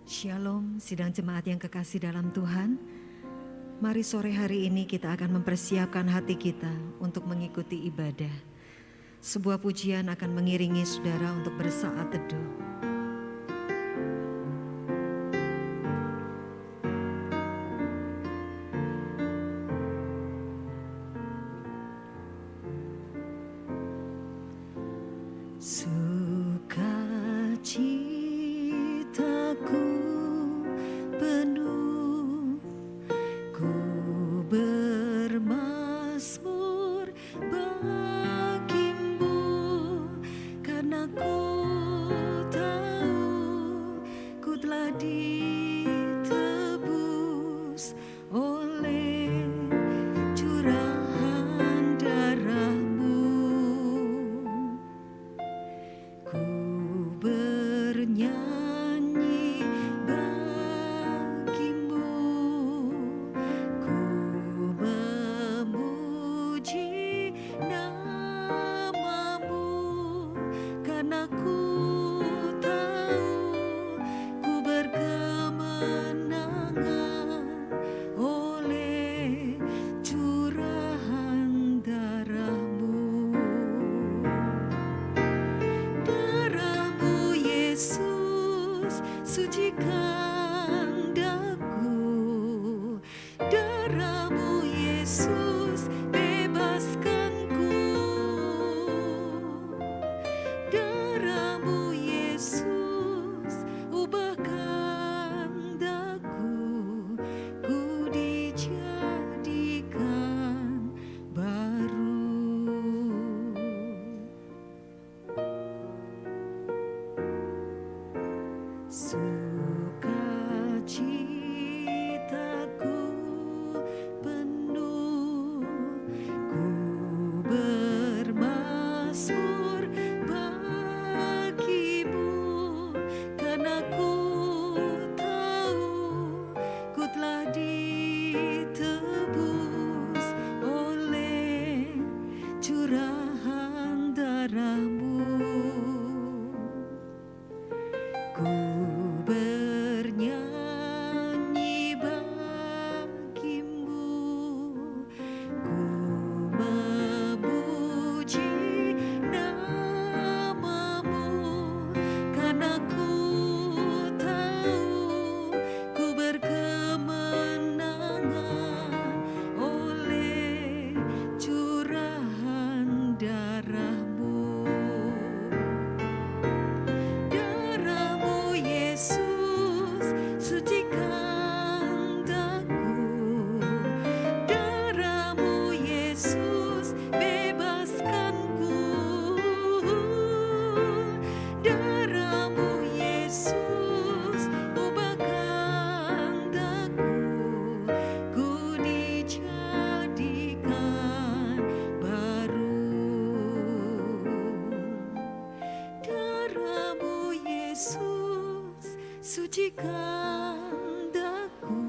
Shalom, sidang jemaat yang kekasih dalam Tuhan. Mari sore hari ini kita akan mempersiapkan hati kita untuk mengikuti ibadah. Sebuah pujian akan mengiringi saudara untuk bersaat teduh. Sucikan daku.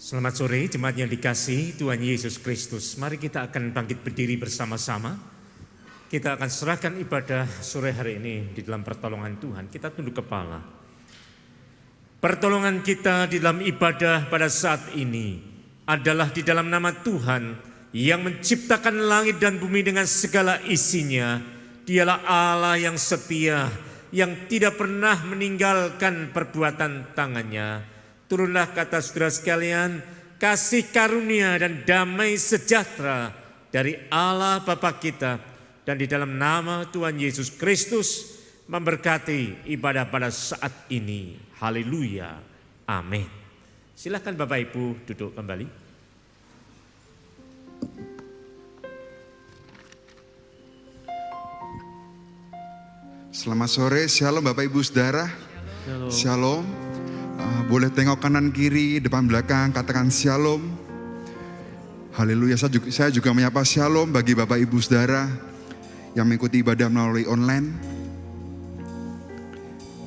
Selamat sore jemaat yang dikasihi Tuhan Yesus Kristus. Mari kita akan bangkit berdiri bersama-sama. Kita akan serahkan ibadah sore hari ini di dalam pertolongan Tuhan. Kita tunduk kepala. Pertolongan kita di dalam ibadah pada saat ini adalah di dalam nama Tuhan yang menciptakan langit dan bumi dengan segala isinya. Dialah Allah yang setia, yang tidak pernah meninggalkan perbuatan tangannya. Turunlah kata saudara sekalian, kasih karunia dan damai sejahtera dari Allah Bapa kita dan di dalam nama Tuhan Yesus Kristus memberkati ibadah pada saat ini. Haleluya. Amin. Silakan Bapak Ibu duduk kembali. Selamat sore, shalom Bapak Ibu Saudara. Shalom. Boleh tengok kanan kiri, depan belakang, katakan shalom. Haleluya. Saya juga menyapa shalom bagi Bapak Ibu Saudara yang mengikuti ibadah melalui online.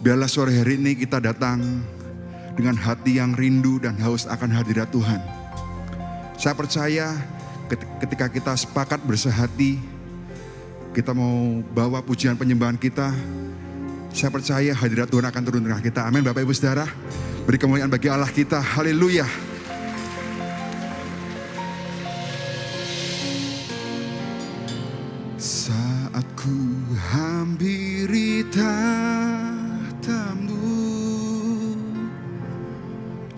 Biarlah sore hari ini kita datang dengan hati yang rindu dan haus akan hadirat Tuhan. Saya percaya ketika kita sepakat bersehati, kita mau bawa pujian penyembahan kita, saya percaya hadirat Tuhan akan turun tengah kita. Amin Bapak Ibu Saudara. Beri kemuliaan bagi Allah kita. Haleluya. Saat ku hampiri tahta-Mu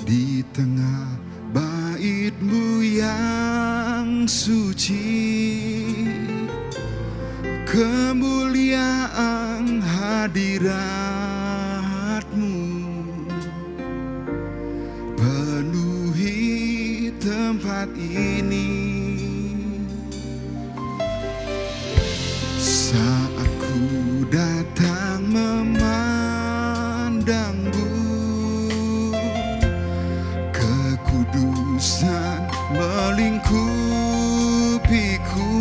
di tengah bait-Mu yang suci, kemuliaan hadirat-Mu penuhi tempat ini. Saat ku datang memandang-Mu, kekudusan melingkupiku.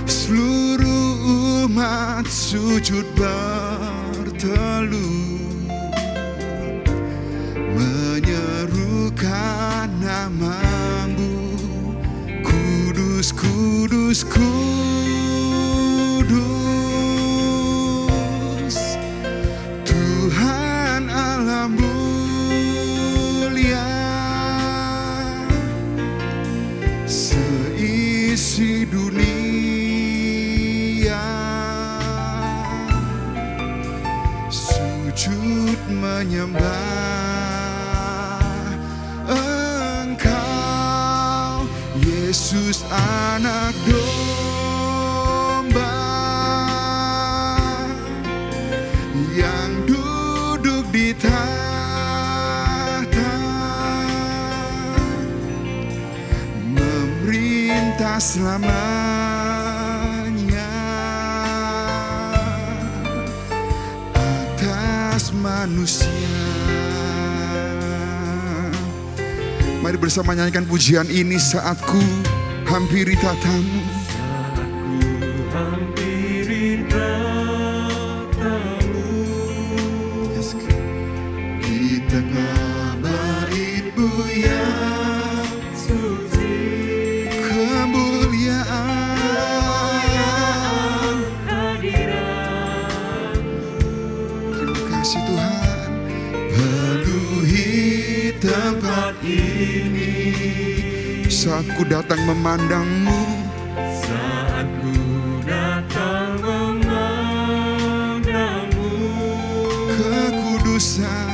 Seluruh umat sujud berteluh, menyerukan nama-Mu. Kudus, kudus, kudus, Tuhan Allah mulia. Seisi dunia sujud menyembah Engkau, Yesus anak domba yang duduk di tahta, memerintah selamanya atas manusia. Mari bersama nyanyikan pujian ini. Saat ku hampiri tahta-Mu, Saat ku hampiri tahta-Mu, di tengah bait-Mu yang suci, kemuliaan hadirat. terima kasih Tuhan penuhi tempat ini. Saat ku datang memandang-Mu, Saat ku datang memandang-Mu, kekudusan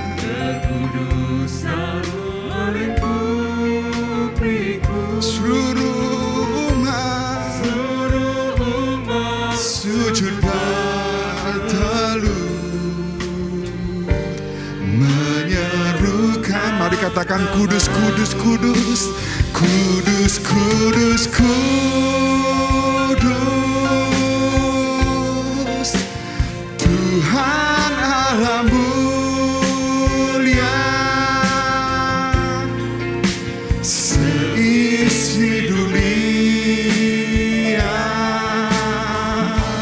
melingkupiku. seluruh umat sujud berteluh, menyerukan. Mari katakan kudus, kudus, kudus, kudus, kudus, kudus, Tuhan Allah mulia. Seisi dunia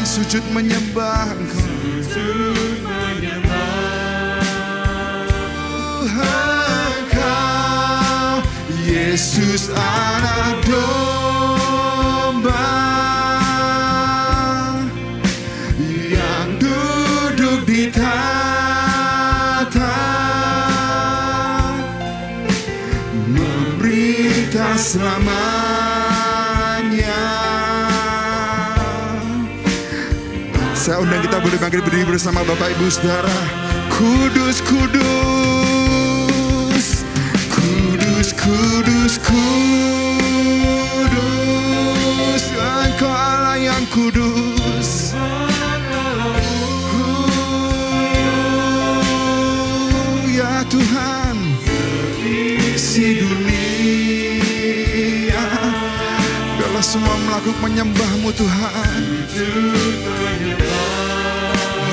sujud menyembah Engkau. Sujud menyembah Engkau Yesus anak domba yang duduk di tahta, memerintah selamanya. Saya undang kita boleh bangkit berdiri bersama Bapak Ibu Saudara. Kudus, kudus, kudus, kudus, kudus, Engkau Allah yang kudus. Ya Tuhan, si dunia adalah semua melakukan menyembah-Mu Tuhan.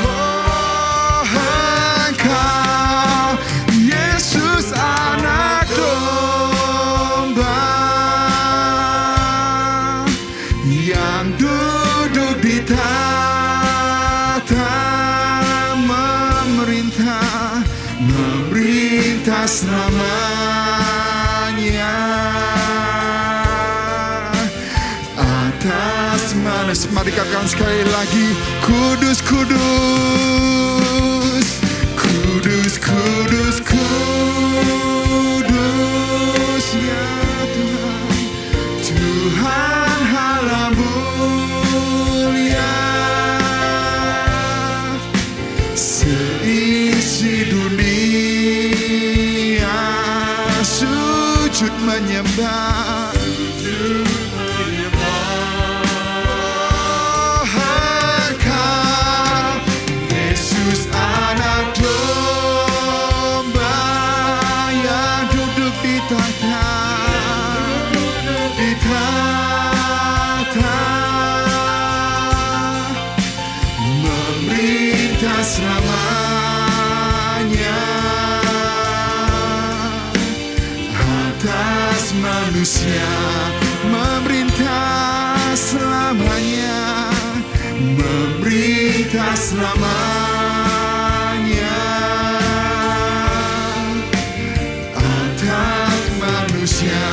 Oh, Engkau Yesus anak domba yang duduk di tahta, memerintah selamanya atas manusia. Mari katakan sekali lagi, kudus, kudus, kudus, kudus, kudus, ya Tuhan, Tuhan Allah mulia. Seisi dunia sujud menyembah. Oh, Engkau Yesus anak domba yang duduk di tahta, memerintah selamanya atas manusia, memerintah selamanya, memerintah selamanya atas manusia,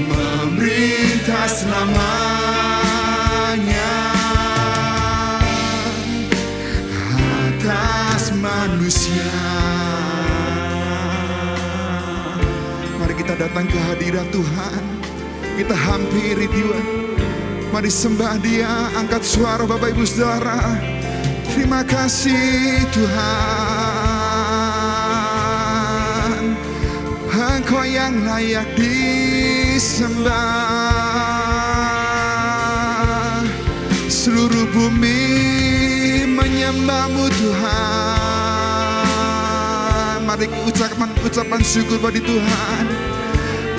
memerintah selamanya atas manusia. Mari kita datang ke hadirat Tuhan, kita hampiri Dia, mari sembah Dia, angkat suara Bapak Ibu Saudara. Terima kasih Tuhan, Engkau yang layak disembah. Seluruh bumi menyembah-Mu Tuhan. Mari ucapan syukur bagi Tuhan.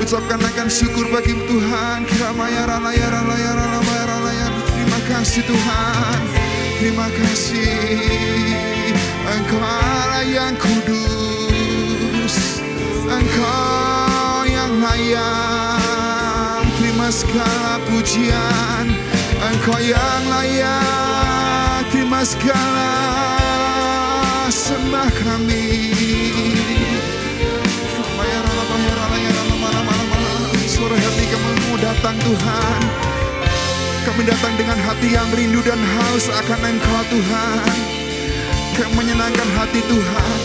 Ucapkan syukur bagi Tuhan. Terima kasih Tuhan, terima kasih. Engkau Allah yang kudus, Engkau yang layak terima segala pujian. Engkau yang layak terima segala sembah kami. Sore hati kami mau datang Tuhan, kami datang dengan hati yang rindu dan haus akan Engkau Tuhan. Kami menyenangkan hati Tuhan.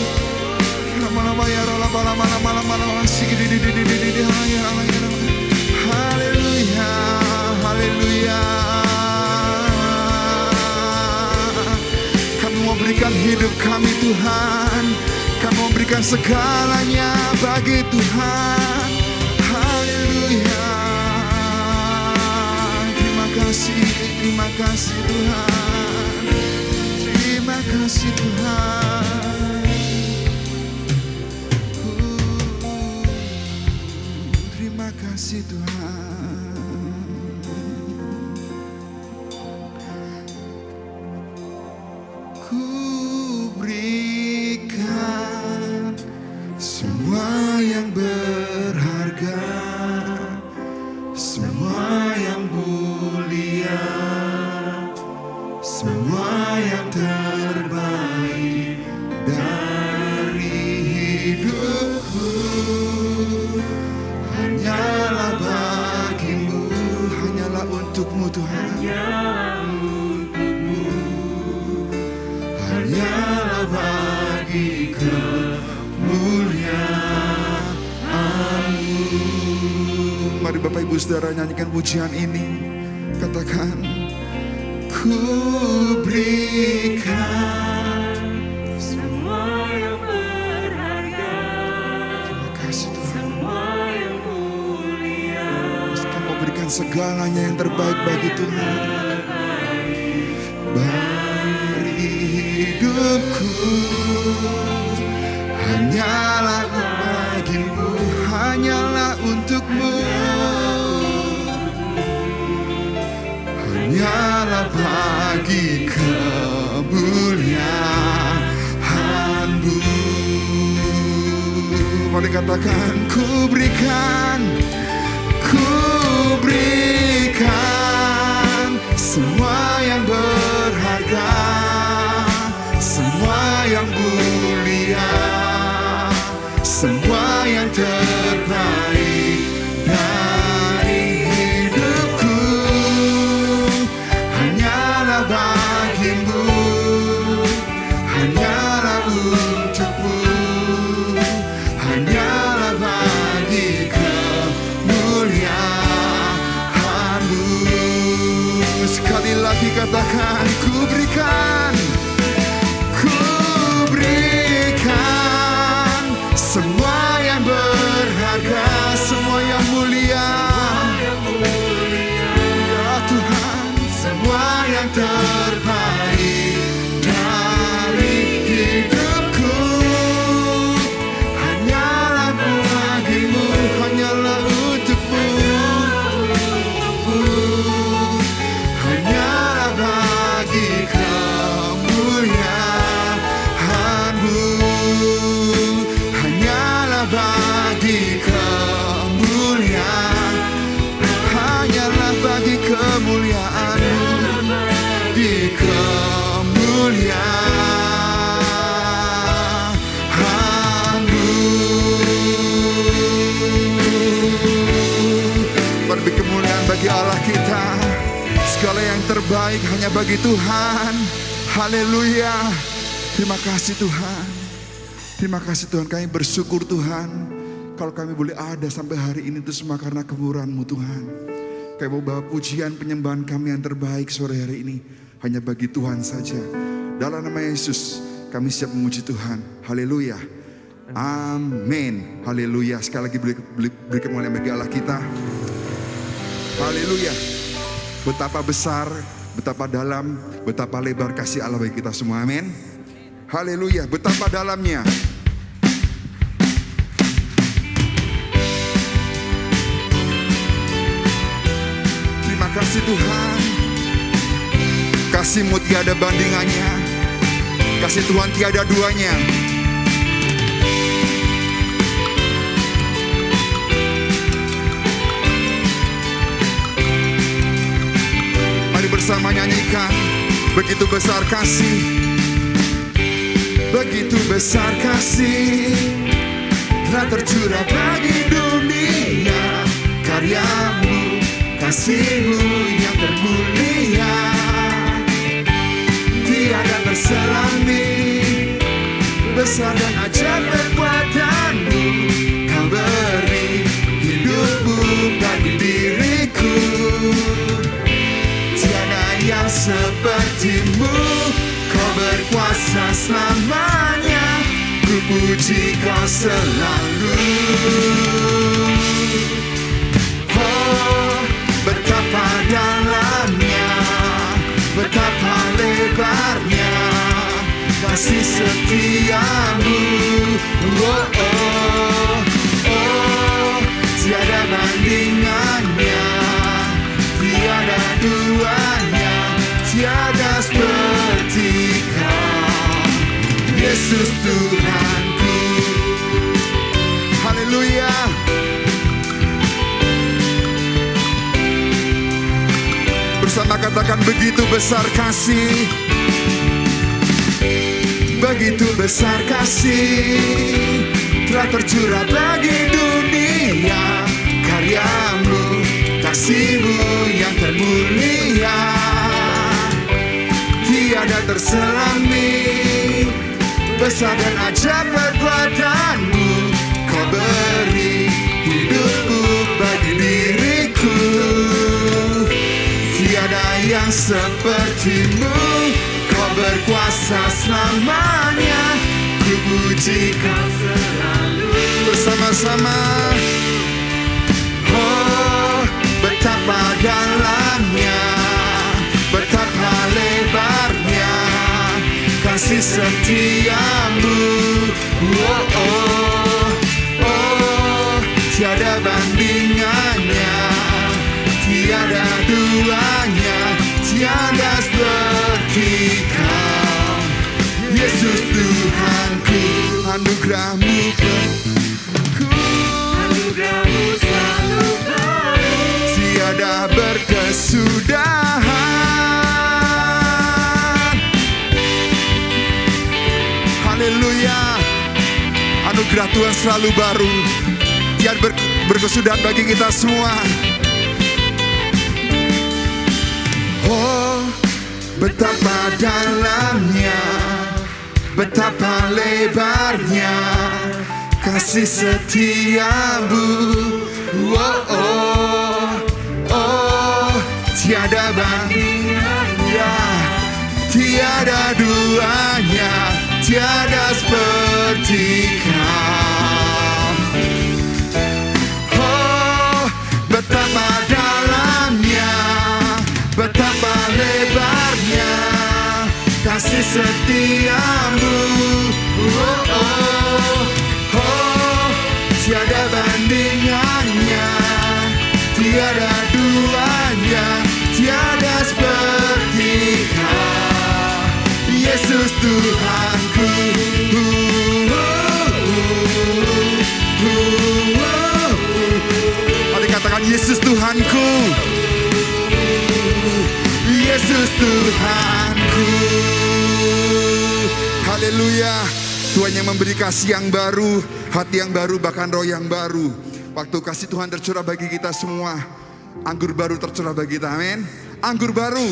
Haleluya, haleluya. Kami mau berikan hidup kami Tuhan, kami mau berikan segalanya bagi Tuhan. Haleluya. Terima kasih Tuhan, terima kasih Tuhan. Terima kasih Tuhan. Ku berikan semua yang berharga, semua yang mulia, semua yang terbaik dari hanyalah bagi kemuliaan-Mu. Mari Bapak Ibu Saudara nyanyikan pujian ini. Katakan, ku berikan semua yang berharga, terima kasih Tuhan. semua yang mulia, Kau mau berikan segalanya yang terbaik bagi Tuhan. Beri hidupku hanyalah bagimu, hanyalah untukmu, hanyalah bagi kemuliaan-Mu. Mari katakan, ku berikan semua yang berharga, semua yang mulia, semua yang terbaik dari hidupku, hanyalah bagimu, hanyalah untukmu, hanyalah bagi kemuliaan-Mu. Sekali lagi katakan, ku berikan semua yang berharga, semua yang mulia, ya Tuhan, semua yang terbaik dari hidupku, hanyalah bagimu, hanyalah untukmu, hanyalah bagi kemuliaan-Mu, hanyalah bagi kemuliaan, hanyalah bagi kemuliaan-Mu, di kemuliaan-Mu. Beri kemuliaan bagi Allah kita. Segala yang terbaik hanya bagi Tuhan. Haleluya. Terima kasih Tuhan. Terima kasih Tuhan, kami bersyukur Tuhan. Kalau kami boleh ada sampai hari ini itu semua karena kemurahan-Mu Tuhan. Kami mau bawa pujian penyembahan kami yang terbaik sore hari ini hanya bagi Tuhan saja. Dalam nama Yesus kami siap memuji Tuhan. Haleluya. Amin. Haleluya. Sekali lagi beri kemuliaan bagi Allah kita. Haleluya. Betapa besar, betapa dalam, betapa lebar kasih Allah bagi kita semua. Amin. Haleluya. Betapa dalamnya. Terima kasih Tuhan. Kasih-Mu tiada bandingannya. Kasih Tuhan tiada duanya. Mari bersama nyanyikan. Begitu besar kasih, begitu besar kasih telah tercurah bagi dunia. Karya-Mu, kasih-Mu yang termulia, tiada terselami. Besar dan ajaib perbuatan-Mu, Kau beri hidup-Mu bagi diriku. Tiada yang seperti-Mu, Kau berkuasa selamanya. Ku puji Kau selalu. Oh, betapa dalamnya, betapa lebarnya kasih setia-Mu. Oh, oh, oh, tiada bandingannya, tiada duanya, tiada seperti Kau, Yesus Tuhanku. Haleluya. Bersama katakan, begitu besar kasih, begitu besar kasih telah tercurah bagi dunia. Karya-Mu, kasih-Mu yang termulia, tiada terselami. Besar dan ajaib perbuatanmu, kau beri hidupku bagi diriku. Tiada yang sepertimu, kau berkuasa selamanya. Ku puji kau selalu. Bersama-sama. Oh, betapa dalamnya, betapa lebarnya kasih setiamu. Oh, oh, oh, tiada bandingannya, tiada duanya, tiada seperti kau. Yesus Tuhanku, anugerahmu penuhku, Anugerahmu selalu baru. tiada berkesudahan. Haleluya. Anugerah Tuhan selalu baru, tiada berkesudahan bagi kita semua. Oh, betapa dalamnya, betapa lebarnya kasih setiamu. Oh, oh, oh, tiada bandingannya, tiada duanya, tiada seperti kau. Oh, betapa dalamnya, betapa lebarnya kasih setiamu. Oh, oh, oh, tiada bandingannya, tiada duanya, tiada seperti kau. Yesus Tuhanku. Mari katakan Yesus Tuhanku. Yesus Tuhanku. Haleluya. Tuhan yang memberi kasih yang baru, hati yang baru, bahkan roh yang baru. Waktu kasih Tuhan tercurah bagi kita semua, anggur baru tercurah bagi kita, amin. Anggur baru.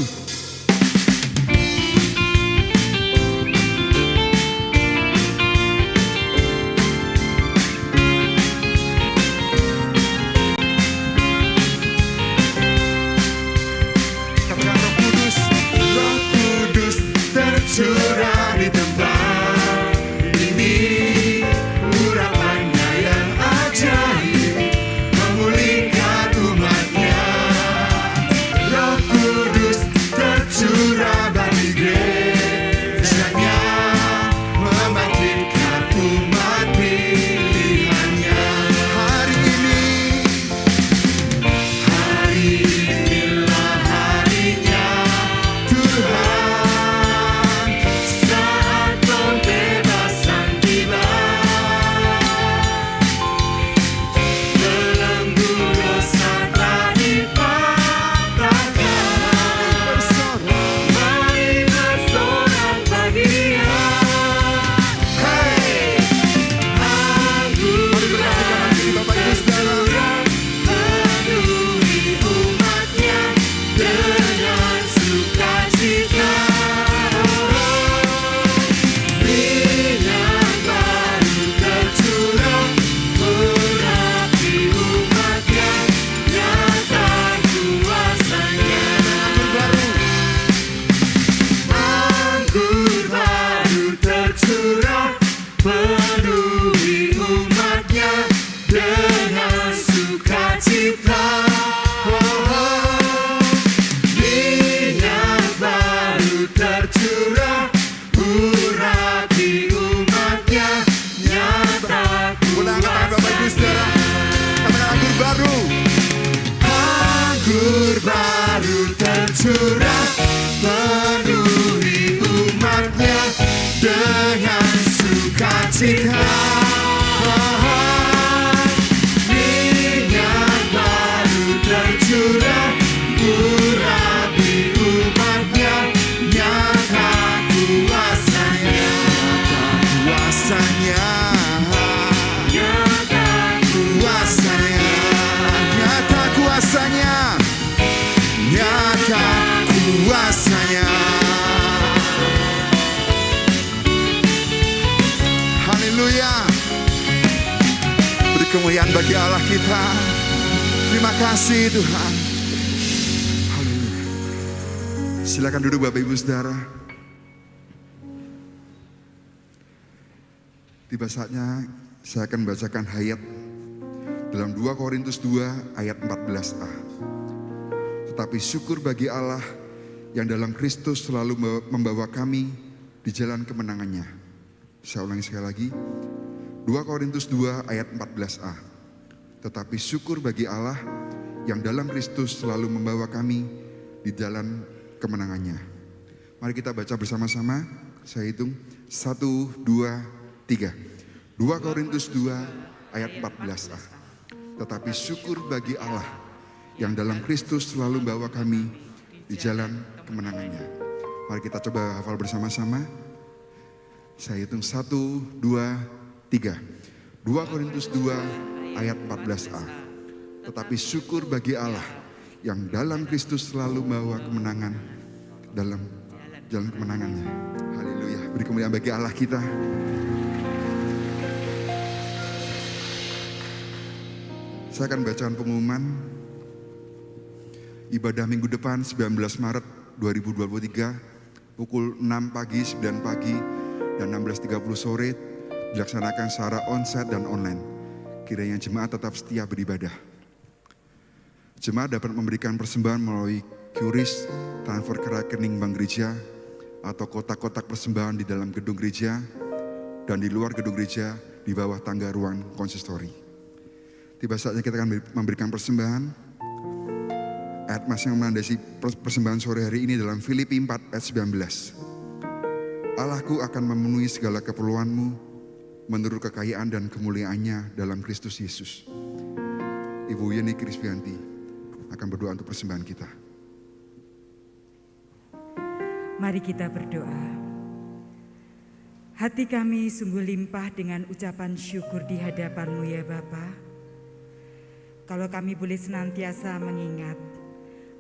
Katakan Roh Kudus. Roh Kudus tercurah di tempat ini. Urapannya yang ajaib memulihkan umatnya. Roh Kudus tercurah bagi gerejanya, membangkitkan umat pilihannya. Hari inilah harinya Tuhan, Saat pembebasan tiba, belenggu dosa telah dipatahkan. Mari bersorak bagi Dia. hey, Anggur mari berkatakan lagi Bapak Ibu Saudara. penuhi umatnya dengan sukacita. Minyak baru tercurah, mengurapi umatnya, nyata kuasanya. Anggur baru tercurah, penuhi umatnya dengan sukacita. Minyak baru tercurah, urapi umatnya, nyata Ulang katakan Bapak Ibu Saudara. Katakan anggur baru. Anggur baru tercurah, penuhi umatnya dengan sukacita. Minyak baru tercurah, urapi umatnya, nyata kuasanya. Kuasanya, Nyata kuasanya, nyata kuasanya, nyata kuasanya. Beri kemuliaan bagi Allah kita. Terima kasih Tuhan. Haleluya. Silakan duduk Bapak Ibu Saudara. Tiba saatnya saya akan membacakan ayat dalam 2 Korintus 2 ayat 14a. Tetapi syukur bagi Allah yang dalam Kristus selalu membawa kami di jalan kemenangannya. Saya ulangi sekali lagi. 2 Korintus 2 ayat 14a. Tetapi syukur bagi Allah yang dalam Kristus selalu membawa kami di jalan kemenangannya. Mari kita baca bersama-sama. Saya hitung 1, 2, 3. 2 Korintus 2 ayat 14a. Tetapi syukur bagi Allah yang dalam Kristus selalu membawa kami di jalan kemenangannya. Mari kita coba hafal bersama-sama. Saya hitung 1, 2, 3. 2 Korintus 2 ayat 14a. Tetapi syukur bagi Allah yang dalam Kristus selalu membawa kemenangan dalam jalan kemenangannya. Haleluya. Beri kemuliaan bagi Allah kita. Saya akan bacakan pengumuman ibadah minggu depan 19 Maret 2023 pukul 6 pagi, 9 pagi, dan 16.30 sore dilaksanakan secara onsite dan online. Kiranya jemaat tetap setia beribadah. Jemaat dapat memberikan persembahan melalui QRIS, transfer ke rekening bank gereja, atau kotak-kotak persembahan di dalam gedung gereja dan di luar gedung gereja di bawah tangga ruang konsistori. Tiba saatnya kita akan memberikan persembahan. Ayat mas yang menandasi persembahan sore hari ini dalam Filipi 4 ayat 19. Allahku akan memenuhi segala keperluanmu menurut kekayaan dan kemuliaannya dalam Kristus Yesus. Ibu Yeni Krisbianti akan berdoa untuk persembahan kita. Mari kita berdoa. Hati kami sungguh limpah dengan ucapan syukur di hadapan-Mu ya Bapa. Kalau kami boleh senantiasa mengingat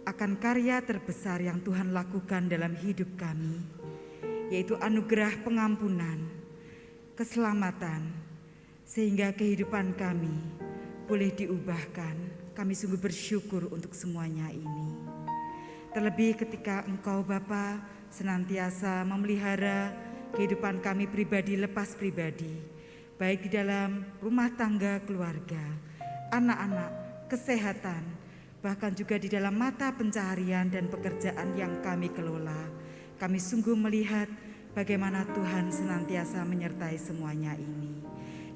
akan karya terbesar yang Tuhan lakukan dalam hidup kami, yaitu anugerah pengampunan, keselamatan, sehingga kehidupan kami boleh diubahkan. Kami sungguh bersyukur untuk semuanya ini. Terlebih ketika Engkau Bapa senantiasa memelihara kehidupan kami pribadi lepas pribadi, baik di dalam rumah tangga keluarga, anak-anak, kesehatan, bahkan juga di dalam mata pencaharian dan pekerjaan yang kami kelola. Kami sungguh melihat bagaimana Tuhan senantiasa menyertai semuanya ini.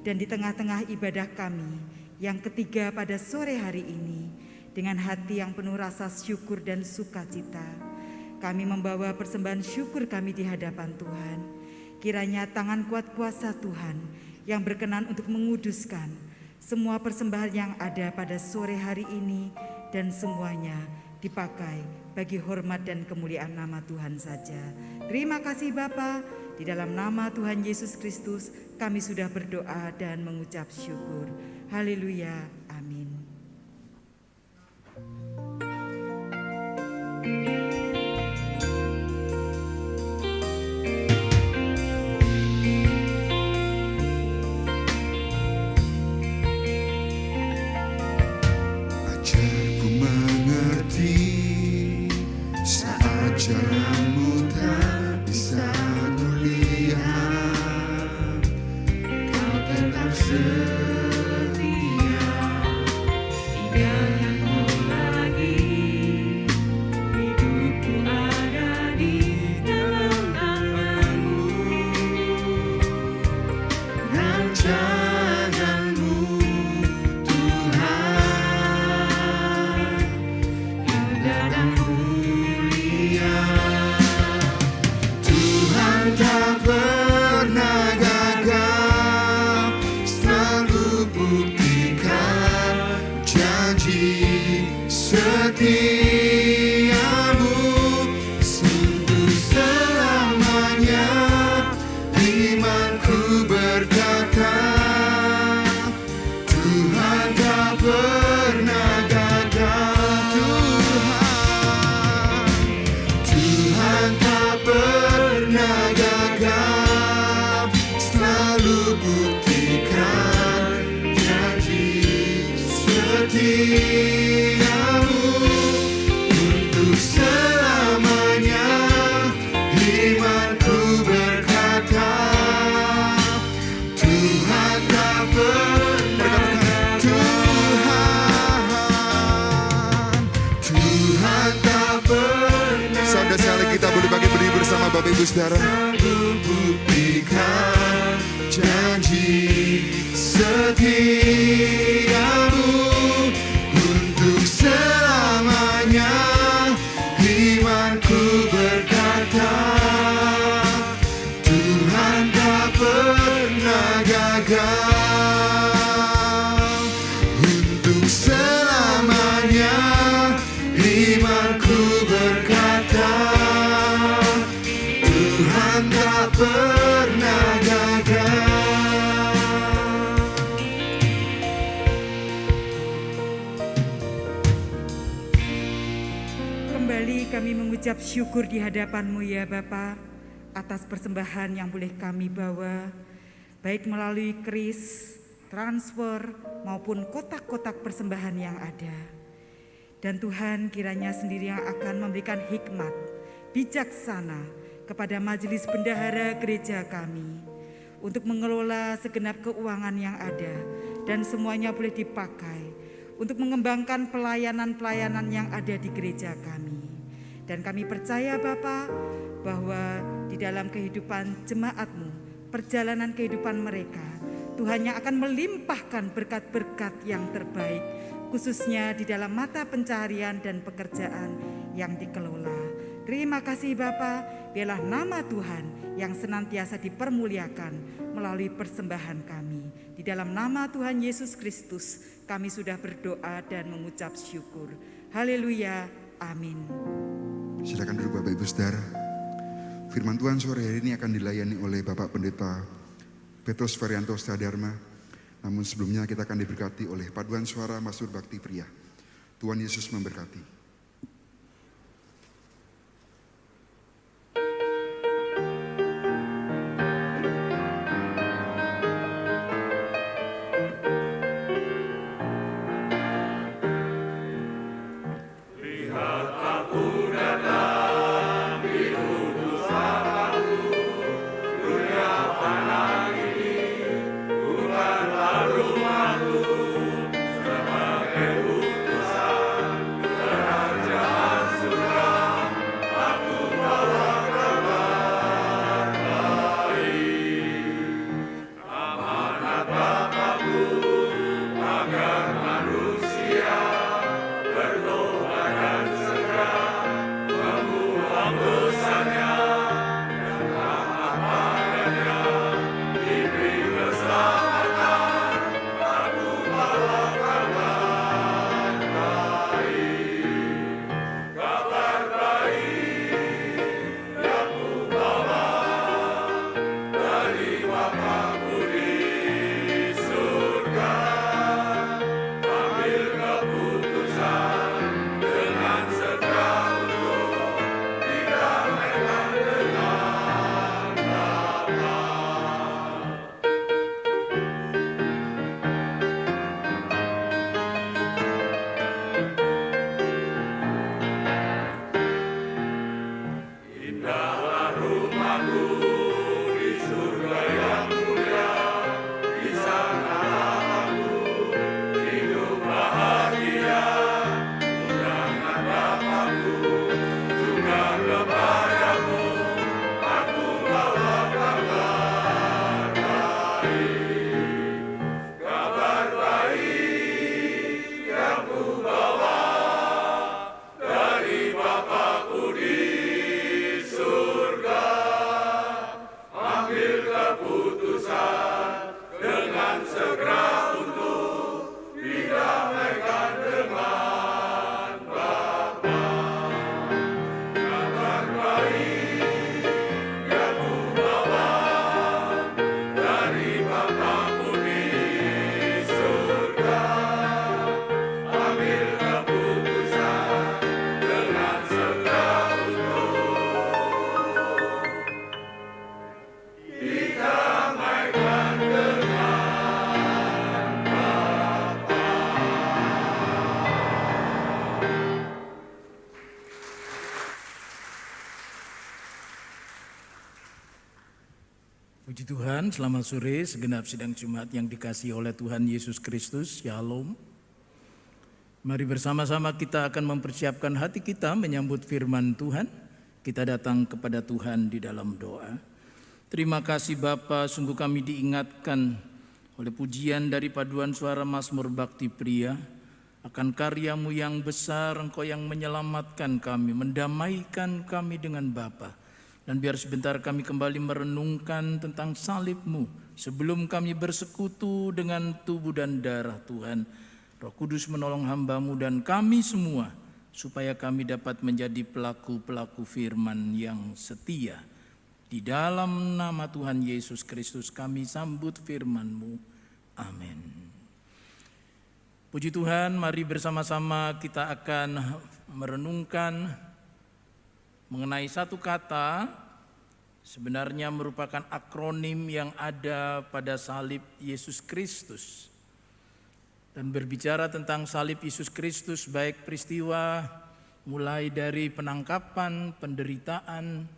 Dan di tengah-tengah ibadah kami yang ketiga pada sore hari ini, dengan hati yang penuh rasa syukur dan sukacita, kami membawa persembahan syukur kami di hadapan Tuhan. Kiranya tangan kuat kuasa Tuhan yang berkenan untuk menguduskan semua persembahan yang ada pada sore hari ini, dan semuanya dipakai bagi hormat dan kemuliaan nama Tuhan saja. Terima kasih Bapa, di dalam nama Tuhan Yesus Kristus kami sudah berdoa dan mengucap syukur. Haleluya, amin. Jalanmu tak bisa kulihat, kau tetap setia, tinggalkanmu lagi. Hidupku ada di dalam tanganmu, rancanganmu Tuhan, indah dan Tuhan tak pernah gagal, selalu buktikan janji setiamu. Sungguh selamanya imanku berkata, Tuhan tak pernah gagal. Tuhan tak pernah gagal, selalu buktikan janji untuk selamanya. Imanku berkata, Tuhan tak pernah, Tuhan tak pernah. Saudara sekali kita boleh berdiri bersama Bapak Ibu Saudara. Buktikan janji setiamu untuk selamanya. Imanku berkata, Tuhan tak pernah gagal. Untuk selamanya imanku berkata, Tuhan tak pernah gagal. Kembali kami mengucap syukur di hadapan-Mu ya Bapa, atas persembahan yang boleh kami bawa, baik melalui kris, transfer, maupun kotak-kotak persembahan yang ada. Dan Tuhan kiranya sendiri yang akan memberikan hikmat, bijaksana kepada majelis bendahara gereja kami, untuk mengelola segenap keuangan yang ada, dan semuanya boleh dipakai untuk mengembangkan pelayanan-pelayanan yang ada di gereja kami. Dan kami percaya Bapa, bahwa di dalam kehidupan jemaat-Mu, perjalanan kehidupan mereka, Tuhan yang akan melimpahkan berkat-berkat yang terbaik, khususnya di dalam mata pencaharian dan pekerjaan yang dikelola. Terima kasih Bapa, biarlah nama Tuhan yang senantiasa dipermuliakan melalui persembahan kami. Di dalam nama Tuhan Yesus Kristus, kami sudah berdoa dan mengucap syukur. Haleluya, amin. Silakan duduk Bapak Ibu Saudara. Firman Tuhan sore hari ini akan dilayani oleh Bapak Pendeta Petrus Varianto Stadharma. Namun sebelumnya kita akan diberkati oleh paduan suara Mazmur Bakti Pria. Tuhan Yesus memberkati. Puji Tuhan, selamat sore segenap sidang Jumat yang dikasihi oleh Tuhan Yesus Kristus. Shalom. Mari bersama-sama kita akan mempersiapkan hati kita menyambut firman Tuhan. Kita datang kepada Tuhan di dalam doa. Terima kasih Bapa, sungguh kami diingatkan oleh pujian dari paduan suara Mazmur Bakti Pria akan karyamu yang besar, Engkau yang menyelamatkan kami, mendamaikan kami dengan Bapa. Dan biar sebentar kami kembali merenungkan tentang salib-Mu sebelum kami bersekutu dengan tubuh dan darah Tuhan. Roh Kudus menolong hamba-Mu dan kami semua supaya kami dapat menjadi pelaku-pelaku firman yang setia. Di dalam nama Tuhan Yesus Kristus kami sambut firman-Mu. Amin. Puji Tuhan, mari bersama-sama kita akan merenungkan mengenai satu kata, sebenarnya merupakan akronim yang ada pada salib Yesus Kristus. Dan berbicara tentang salib Yesus Kristus, baik peristiwa mulai dari penangkapan, penderitaan,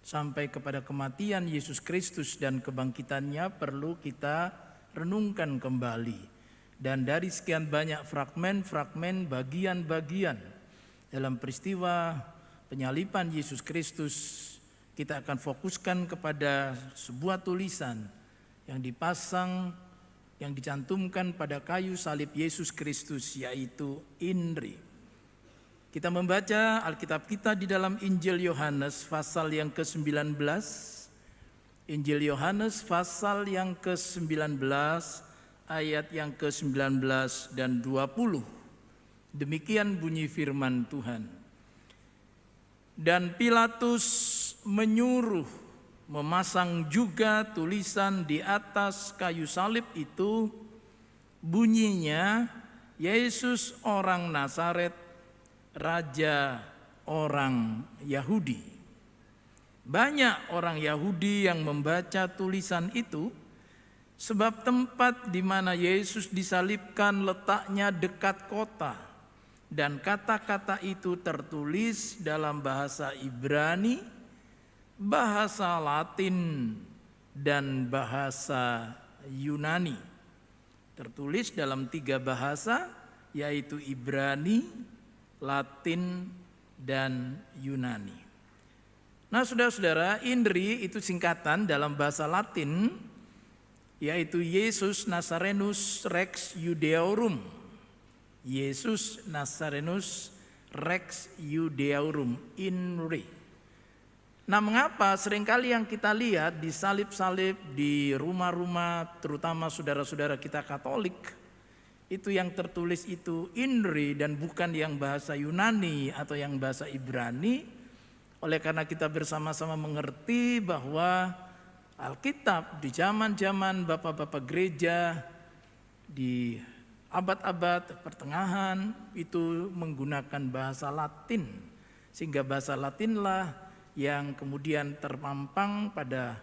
sampai kepada kematian Yesus Kristus dan kebangkitannya perlu kita renungkan kembali. Dan dari sekian banyak fragmen-fragmen, bagian-bagian dalam peristiwa penyaliban Yesus Kristus, kita akan fokuskan kepada sebuah tulisan yang dipasang, yang dicantumkan pada kayu salib Yesus Kristus, yaitu INRI. Kita membaca Alkitab kita di dalam Injil Yohanes pasal yang ke-19. Injil Yohanes pasal yang ke-19 ayat yang ke-19 dan 20. Demikian bunyi firman Tuhan. Dan Pilatus menyuruh memasang juga tulisan di atas kayu salib itu, bunyinya Yesus orang Nazaret, Raja orang Yahudi. Banyak orang Yahudi yang membaca tulisan itu sebab tempat di mana Yesus disalibkan letaknya dekat kota. Dan kata-kata itu tertulis dalam bahasa Ibrani, bahasa Latin, dan bahasa Yunani. Tertulis dalam 3 bahasa, yaitu Ibrani, Latin, dan Yunani. Nah saudara-saudara, INRI itu singkatan dalam bahasa Latin, yaitu Yesus Nazarenus Rex Judeorum. Yesus Nazarenus Rex Judeorum, INRI. Nah mengapa seringkali yang kita lihat di salib-salib di rumah-rumah, terutama saudara-saudara kita Katolik, itu yang tertulis itu INRI dan bukan yang bahasa Yunani atau yang bahasa Ibrani. Oleh karena kita bersama-sama mengerti bahwa Alkitab di zaman-zaman bapak-bapak gereja di abad-abad pertengahan itu menggunakan bahasa Latin, sehingga bahasa Latinlah yang kemudian terpampang pada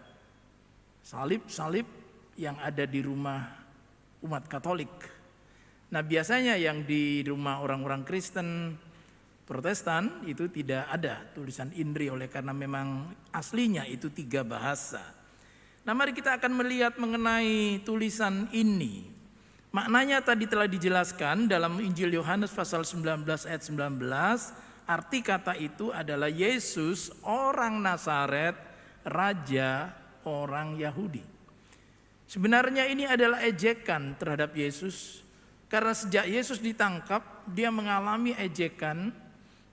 salib-salib yang ada di rumah umat Katolik. Nah biasanya yang di rumah orang-orang Kristen Protestan itu tidak ada tulisan INRI, oleh karena memang aslinya itu 3 bahasa. Nah mari kita akan melihat mengenai tulisan ini. Maknanya tadi telah dijelaskan dalam Injil Yohanes pasal 19 ayat 19. Arti kata itu adalah Yesus orang Nazaret, Raja orang Yahudi. Sebenarnya ini adalah ejekan terhadap Yesus. Karena sejak Yesus ditangkap, dia mengalami ejekan.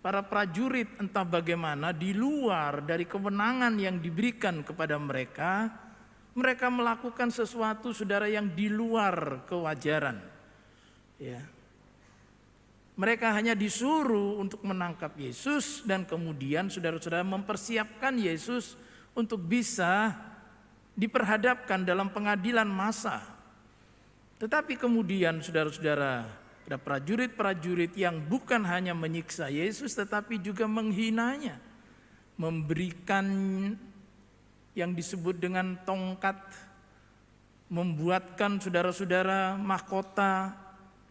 Para prajurit entah bagaimana di luar dari kewenangan yang diberikan kepada mereka, mereka melakukan sesuatu saudara yang di luar kewajaran. Ya. Mereka hanya disuruh untuk menangkap Yesus dan kemudian saudara-saudara mempersiapkan Yesus untuk bisa diperhadapkan dalam pengadilan massa. Tetapi kemudian saudara-saudara, ada prajurit-prajurit yang bukan hanya menyiksa Yesus tetapi juga menghinanya, memberikan yang disebut dengan tongkat, membuatkan saudara-saudara mahkota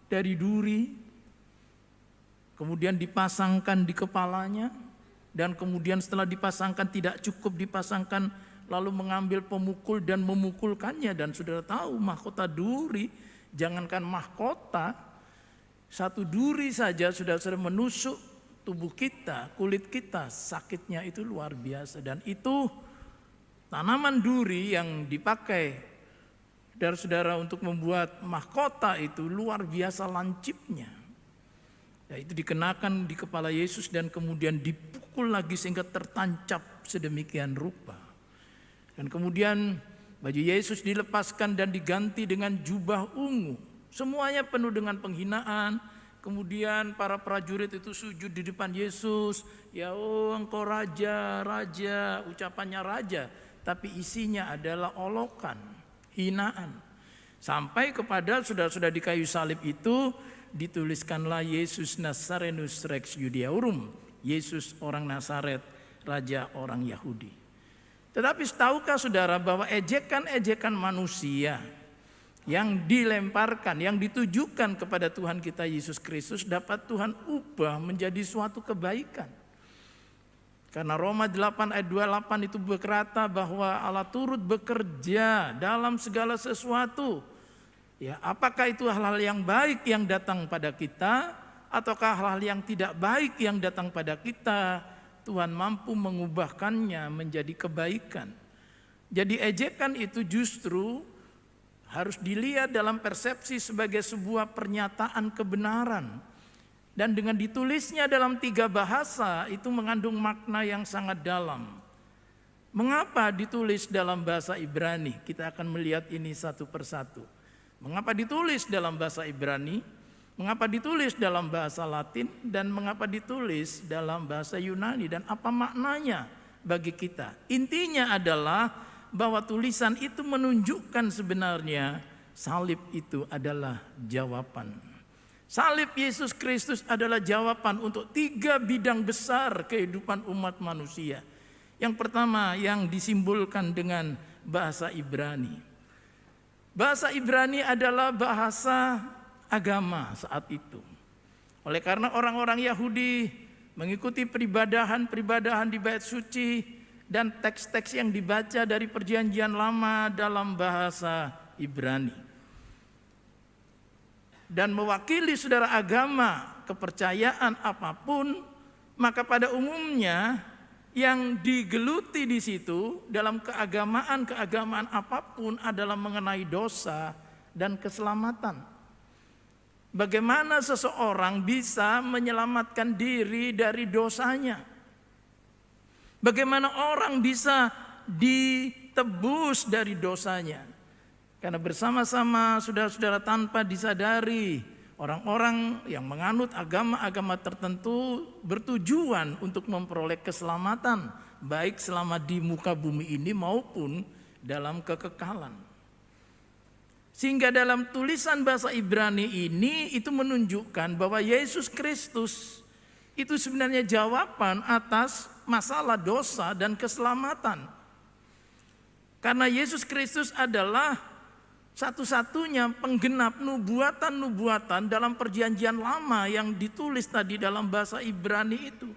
dari duri, kemudian dipasangkan di kepalanya, dan kemudian setelah dipasangkan tidak cukup dipasangkan, lalu mengambil pemukul dan memukulkannya. Dan saudara tahu mahkota duri, jangankan mahkota, satu duri saja sudah menusuk tubuh kita, kulit kita, sakitnya itu luar biasa. Dan itu tanaman duri yang dipakai saudara-saudara untuk membuat mahkota itu luar biasa lancipnya. Ya, itu dikenakan di kepala Yesus dan kemudian dipukul lagi sehingga tertancap sedemikian rupa. Dan kemudian baju Yesus dilepaskan dan diganti dengan jubah ungu. Semuanya penuh dengan penghinaan. Kemudian para prajurit itu sujud di depan Yesus. Ya oh engkau raja, raja, ucapannya raja. Tapi isinya adalah olokan, hinaan. Sampai kepada sudah di kayu salib itu dituliskanlah Yesus Nazarenus Rex Judaeorum. Yesus orang Nazaret, raja orang Yahudi. Tetapi tahukah saudara bahwa ejekan-ejekan manusia yang dilemparkan, yang ditujukan kepada Tuhan kita Yesus Kristus dapat Tuhan ubah menjadi suatu kebaikan. Karena Roma 8 ayat 28 itu berkata bahwa Allah turut bekerja dalam segala sesuatu. Ya, apakah itu hal-hal yang baik yang datang pada kita ataukah hal-hal yang tidak baik yang datang pada kita? Tuhan mampu mengubahkannya menjadi kebaikan. Jadi ejekan itu justru harus dilihat dalam persepsi sebagai sebuah pernyataan kebenaran. Dan dengan ditulisnya dalam 3 bahasa itu mengandung makna yang sangat dalam. Mengapa ditulis dalam bahasa Ibrani? Kita akan melihat ini satu persatu. Mengapa ditulis dalam bahasa Ibrani? Mengapa ditulis dalam bahasa Latin dan mengapa ditulis dalam bahasa Yunani dan apa maknanya bagi kita? Intinya adalah bahwa tulisan itu menunjukkan sebenarnya salib itu adalah jawaban. Salib Yesus Kristus adalah jawaban untuk 3 bidang besar kehidupan umat manusia. Yang pertama yang disimbolkan dengan bahasa Ibrani. Bahasa Ibrani adalah bahasa agama saat itu. Oleh karena orang-orang Yahudi mengikuti peribadahan di bait suci dan teks-teks yang dibaca dari perjanjian lama dalam bahasa Ibrani. Dan mewakili saudara agama, kepercayaan apapun, maka pada umumnya yang digeluti di situ dalam keagamaan apapun adalah mengenai dosa dan keselamatan. Bagaimana seseorang bisa menyelamatkan diri dari dosanya? Bagaimana orang bisa ditebus dari dosanya? Karena bersama-sama saudara-saudara tanpa disadari, orang-orang yang menganut agama-agama tertentu bertujuan untuk memperoleh keselamatan, baik selama di muka bumi ini maupun dalam kekekalan. Sehingga dalam tulisan bahasa Ibrani ini itu menunjukkan bahwa Yesus Kristus itu sebenarnya jawaban atas masalah dosa dan keselamatan. Karena Yesus Kristus adalah satu-satunya penggenap nubuatan-nubuatan dalam perjanjian lama yang ditulis tadi dalam bahasa Ibrani itu.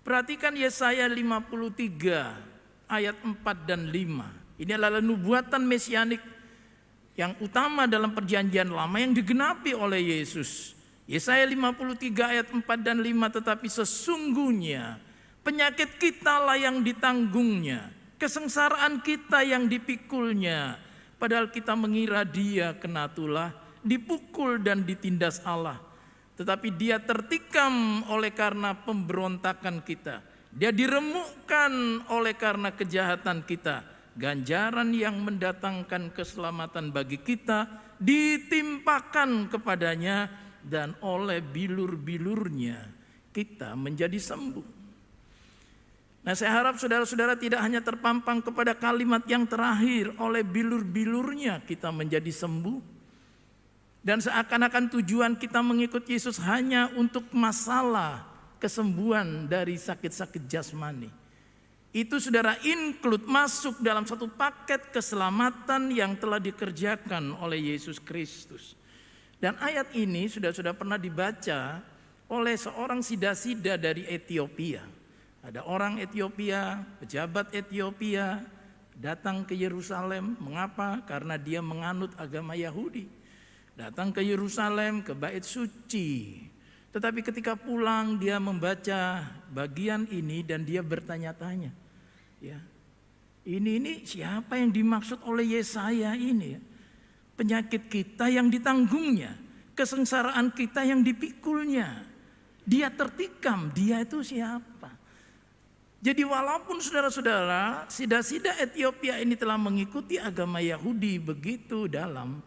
Perhatikan Yesaya 53 ayat 4 dan 5. Ini adalah nubuatan mesianik yang utama dalam perjanjian lama yang digenapi oleh Yesus. Yesaya 53 ayat 4 dan 5, tetapi sesungguhnya penyakit kita lah yang ditanggungnya, kesengsaraan kita yang dipikulnya, padahal kita mengira dia kena tulah, dipukul dan ditindas Allah. Tetapi dia tertikam oleh karena pemberontakan kita, dia diremukkan oleh karena kejahatan kita. Ganjaran yang mendatangkan keselamatan bagi kita ditimpakan kepadanya, dan oleh bilur-bilurnya kita menjadi sembuh. Nah, saya harap saudara-saudara tidak hanya terpampang kepada kalimat yang terakhir, oleh bilur-bilurnya kita menjadi sembuh, dan seakan-akan tujuan kita mengikut Yesus hanya untuk masalah kesembuhan dari sakit-sakit jasmani. Itu saudara include, masuk dalam satu paket keselamatan yang telah dikerjakan oleh Yesus Kristus. Dan ayat ini sudah pernah dibaca oleh seorang sida-sida dari Ethiopia. Ada orang Ethiopia, pejabat Ethiopia, Datang ke Yerusalem, mengapa? Karena dia menganut agama Yahudi. Datang ke Yerusalem, ke bait suci. Tetapi ketika pulang dia membaca bagian ini dan dia bertanya-tanya. Ya, ini siapa yang dimaksud oleh Yesaya ini? Penyakit kita yang ditanggungnya, kesengsaraan kita yang dipikulnya. Dia tertikam, dia itu siapa? Jadi walaupun saudara-saudara, sida-sida Ethiopia ini telah mengikuti agama Yahudi begitu dalam,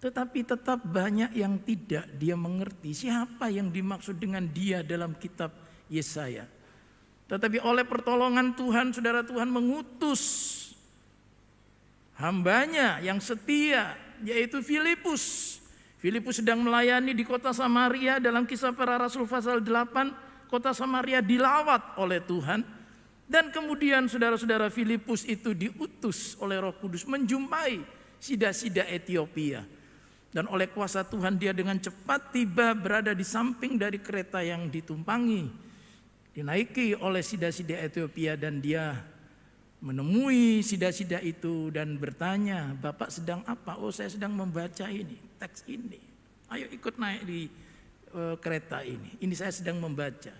tetapi tetap banyak yang tidak dia mengerti siapa yang dimaksud dengan dia dalam kitab Yesaya. Tetapi oleh pertolongan Tuhan, saudara, Tuhan mengutus hambanya yang setia, yaitu Filipus. Filipus sedang melayani di kota Samaria. Dalam Kisah Para Rasul pasal 8, kota Samaria dilawat oleh Tuhan. Dan kemudian saudara-saudara, Filipus itu diutus oleh Roh Kudus menjumpai sida-sida Ethiopia. Dan oleh kuasa Tuhan dia dengan cepat tiba berada di samping dari kereta yang ditumpangi, dinaiki oleh sida-sida Ethiopia, dan dia menemui sida-sida itu dan bertanya, "Bapak sedang apa?" "Oh, saya sedang membaca ini, teks ini." "Ayo ikut naik di kereta ini. Ini saya sedang membaca."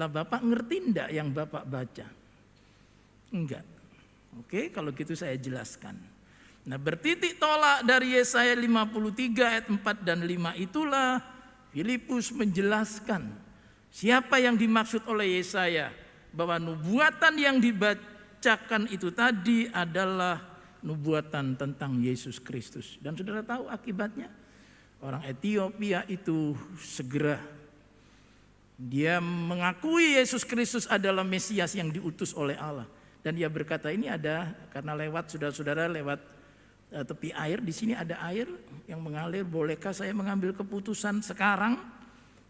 "Lah, Bapak ngerti enggak yang Bapak baca?" "Enggak." "Oke, kalau gitu saya jelaskan." Nah, bertitik tolak dari Yesaya 53 ayat 4 dan 5 itulah Filipus menjelaskan siapa yang dimaksud oleh Yesaya, bahwa nubuatan yang dibacakan itu tadi adalah nubuatan tentang Yesus Kristus. Dan saudara tahu akibatnya? Orang Ethiopia itu segera dia mengakui Yesus Kristus adalah Mesias yang diutus oleh Allah. Dan dia berkata, ini ada karena lewat saudara-saudara lewat tepi air, di sini ada air yang mengalir, bolehkah saya mengambil keputusan sekarang?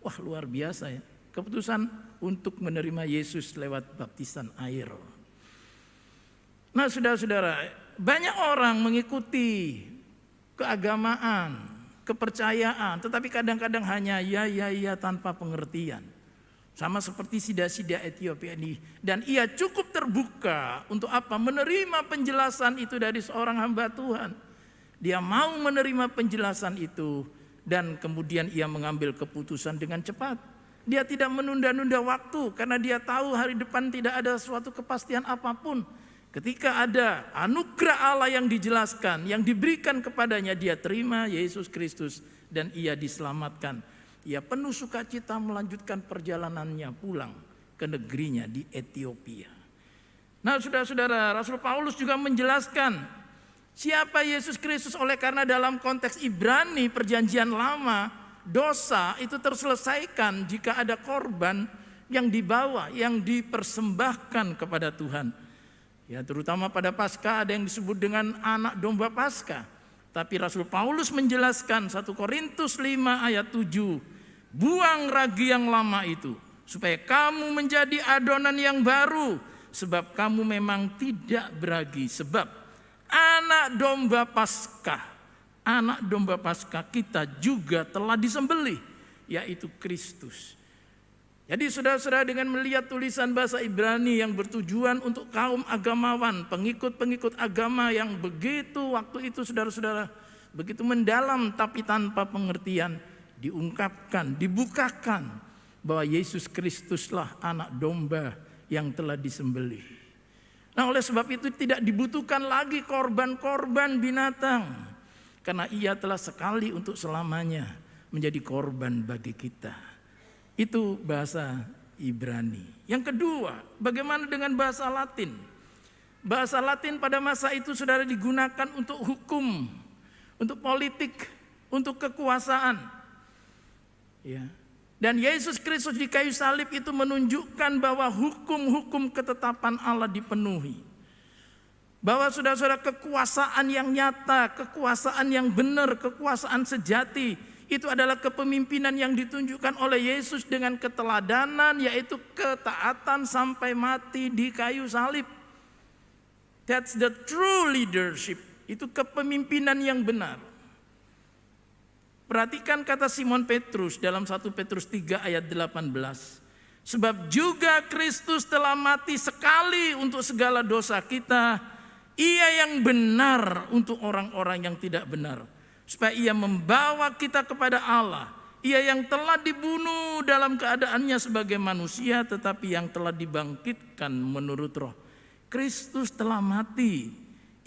Wah, luar biasa ya. Keputusan untuk menerima Yesus lewat baptisan air. Nah, saudara-saudara, banyak orang mengikuti keagamaan, kepercayaan, tetapi kadang-kadang hanya ya tanpa pengertian. Sama seperti sida-sida Ethiopia ini. Dan ia cukup terbuka untuk apa? Menerima penjelasan itu dari seorang hamba Tuhan. Dia mau menerima penjelasan itu dan kemudian ia mengambil keputusan dengan cepat. Dia tidak menunda-nunda waktu karena dia tahu hari depan tidak ada suatu kepastian apapun. Ketika ada anugerah Allah yang dijelaskan, yang diberikan kepadanya, dia terima Yesus Kristus dan ia diselamatkan. Ia penuh sukacita melanjutkan perjalanannya pulang ke negerinya di Ethiopia. Nah, saudara-saudara, Rasul Paulus juga menjelaskan siapa Yesus Kristus, oleh karena dalam konteks Ibrani perjanjian lama, dosa itu terselesaikan jika ada korban yang dibawa, yang dipersembahkan kepada Tuhan. Ya, terutama pada Paskah ada yang disebut dengan anak domba Paskah. Tapi Rasul Paulus menjelaskan 1 Korintus 5 ayat 7, buang ragi yang lama itu supaya kamu menjadi adonan yang baru, sebab kamu memang tidak beragi. Sebab anak domba Paskah kita juga telah disembelih, yaitu Kristus. Jadi saudara-saudara, dengan melihat tulisan bahasa Ibrani yang bertujuan untuk kaum agamawan, pengikut-pengikut agama yang begitu waktu itu saudara-saudara begitu mendalam tapi tanpa pengertian, diungkapkan, dibukakan bahwa Yesus Kristuslah anak domba yang telah disembelih. Nah, oleh sebab itu tidak dibutuhkan lagi korban-korban binatang, karena ia telah sekali untuk selamanya menjadi korban bagi kita. Itu bahasa Ibrani. Yang kedua, bagaimana dengan bahasa Latin? Bahasa Latin pada masa itu saudara digunakan untuk hukum, untuk politik, untuk kekuasaan. Ya. Dan Yesus Kristus di kayu salib itu menunjukkan bahwa hukum-hukum ketetapan Allah dipenuhi. Bahwa saudara-saudara kekuasaan yang nyata, kekuasaan yang benar, kekuasaan sejati, itu adalah kepemimpinan yang ditunjukkan oleh Yesus dengan keteladanan, yaitu ketaatan sampai mati di kayu salib. That's the true leadership. Itu kepemimpinan yang benar. Perhatikan kata Simon Petrus dalam 1 Petrus 3 ayat 18. Sebab juga Kristus telah mati sekali untuk segala dosa kita, Ia yang benar untuk orang-orang yang tidak benar, supaya ia membawa kita kepada Allah. Ia yang telah dibunuh dalam keadaannya sebagai manusia, tetapi yang telah dibangkitkan menurut roh. Kristus telah mati.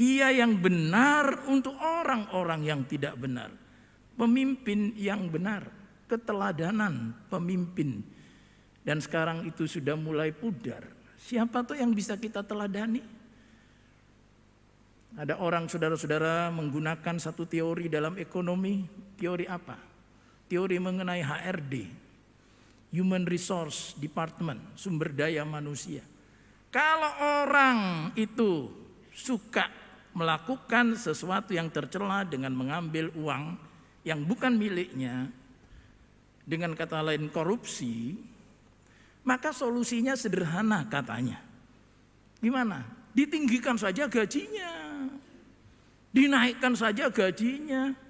Ia yang benar untuk orang-orang yang tidak benar. Pemimpin yang benar, keteladanan pemimpin. Dan sekarang itu sudah mulai pudar. Siapa tuh yang bisa kita teladani? Ada orang, saudara-saudara, menggunakan satu teori dalam ekonomi. Teori apa? Teori mengenai HRD, Human Resource Department, sumber daya manusia. Kalau orang itu suka melakukan sesuatu yang tercela dengan mengambil uang yang bukan miliknya, dengan kata lain korupsi, maka solusinya sederhana katanya. Gimana? Ditinggikan saja gajinya, dinaikkan saja gajinya.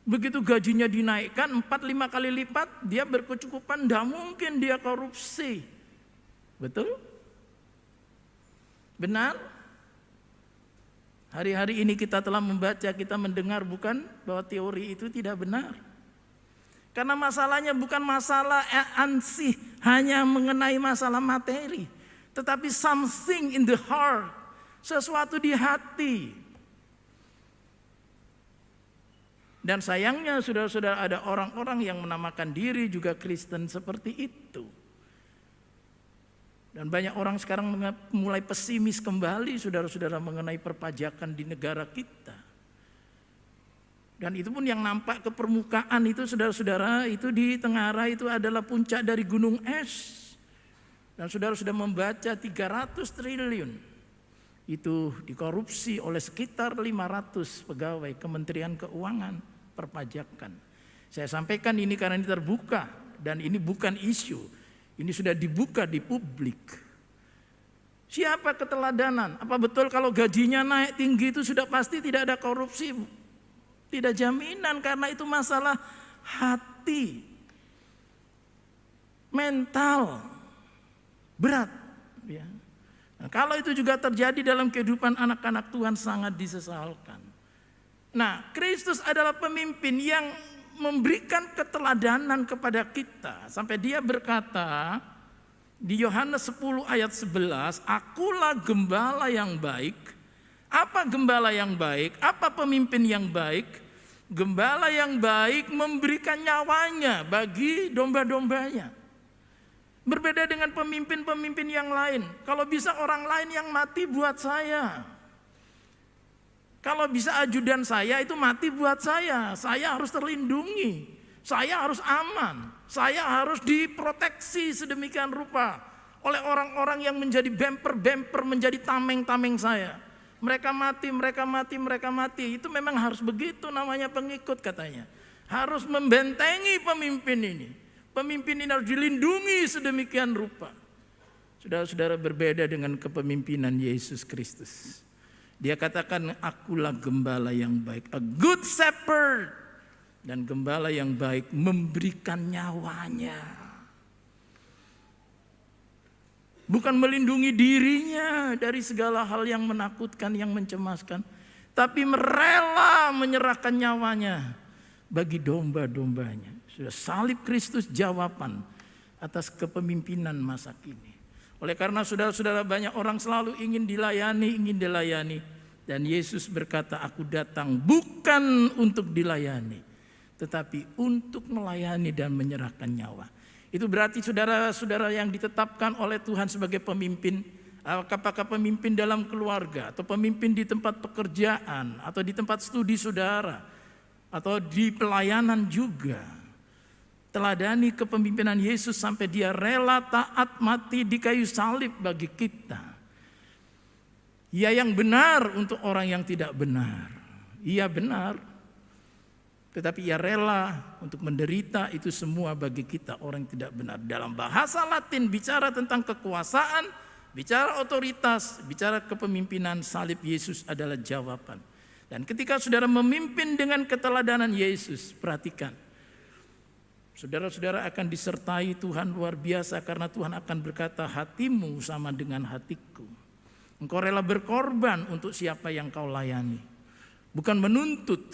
Begitu gajinya dinaikkan 4-5 kali lipat, dia berkecukupan, tidak mungkin dia korupsi. Betul? Benar? Hari-hari ini kita telah membaca, kita mendengar bukan bahwa teori itu tidak benar. Karena masalahnya bukan masalah ansih, hanya mengenai masalah materi. Tetapi something in the heart, sesuatu di hati. Dan sayangnya saudara-saudara, ada orang-orang yang menamakan diri juga Kristen seperti itu. Dan banyak orang sekarang mulai pesimis kembali saudara-saudara mengenai perpajakan di negara kita. Dan itu pun yang nampak ke permukaan itu saudara-saudara, itu di Tengara itu adalah puncak dari gunung es. Dan saudara sudah membaca 300 triliun. Itu dikorupsi oleh sekitar 500 pegawai Kementerian Keuangan, perpajakan. Saya sampaikan ini karena ini terbuka dan ini bukan isu. Ini sudah dibuka di publik. Siapa keteladanan? Apa betul kalau gajinya naik tinggi itu sudah pasti tidak ada korupsi? Tidak jaminan, karena itu masalah hati, mental, berat. Ya. Nah, kalau itu juga terjadi dalam kehidupan anak-anak Tuhan, sangat disesalkan. Nah, Kristus adalah pemimpin yang memberikan keteladanan kepada kita. Sampai dia berkata di Yohanes 10 ayat 11, akulah gembala yang baik. Apa gembala yang baik? Apa pemimpin yang baik? Gembala yang baik memberikan nyawanya bagi domba-dombanya. Berbeda dengan pemimpin-pemimpin yang lain. Kalau bisa orang lain yang mati buat saya. Kalau bisa ajudan saya itu mati buat saya harus terlindungi, saya harus aman, saya harus diproteksi sedemikian rupa oleh orang-orang yang menjadi bemper-bemper, menjadi tameng-tameng saya. Mereka mati, itu memang harus begitu, namanya pengikut katanya. Harus membentengi pemimpin ini. Pemimpin ini harus dilindungi sedemikian rupa. Saudara-saudara, berbeda dengan kepemimpinan Yesus Kristus. Dia katakan, akulah gembala yang baik, a good shepherd. Dan gembala yang baik memberikan nyawanya. Bukan melindungi dirinya dari segala hal yang menakutkan, yang mencemaskan. Tapi rela menyerahkan nyawanya bagi domba-dombanya. Sudah salib Kristus jawaban atas kepemimpinan masa kini. Oleh karena saudara-saudara, banyak orang selalu ingin dilayani. Dan Yesus berkata, aku datang bukan untuk dilayani, tetapi untuk melayani dan menyerahkan nyawa. Itu berarti saudara-saudara yang ditetapkan oleh Tuhan sebagai pemimpin, apakah pemimpin dalam keluarga, atau pemimpin di tempat pekerjaan, atau di tempat studi saudara, atau di pelayanan juga. Teladani kepemimpinan Yesus sampai dia rela taat mati di kayu salib bagi kita. Ia yang benar untuk orang yang tidak benar. Ia benar, tetapi ia rela untuk menderita itu semua bagi kita orang yang tidak benar. Dalam bahasa Latin bicara tentang kekuasaan, bicara otoritas, bicara kepemimpinan, salib Yesus adalah jawaban. Dan ketika saudara memimpin dengan keteladanan Yesus, perhatikan. Saudara-saudara akan disertai Tuhan luar biasa, karena Tuhan akan berkata, hatimu sama dengan hatiku. Engkau rela berkorban untuk siapa yang kau layani. Bukan menuntut,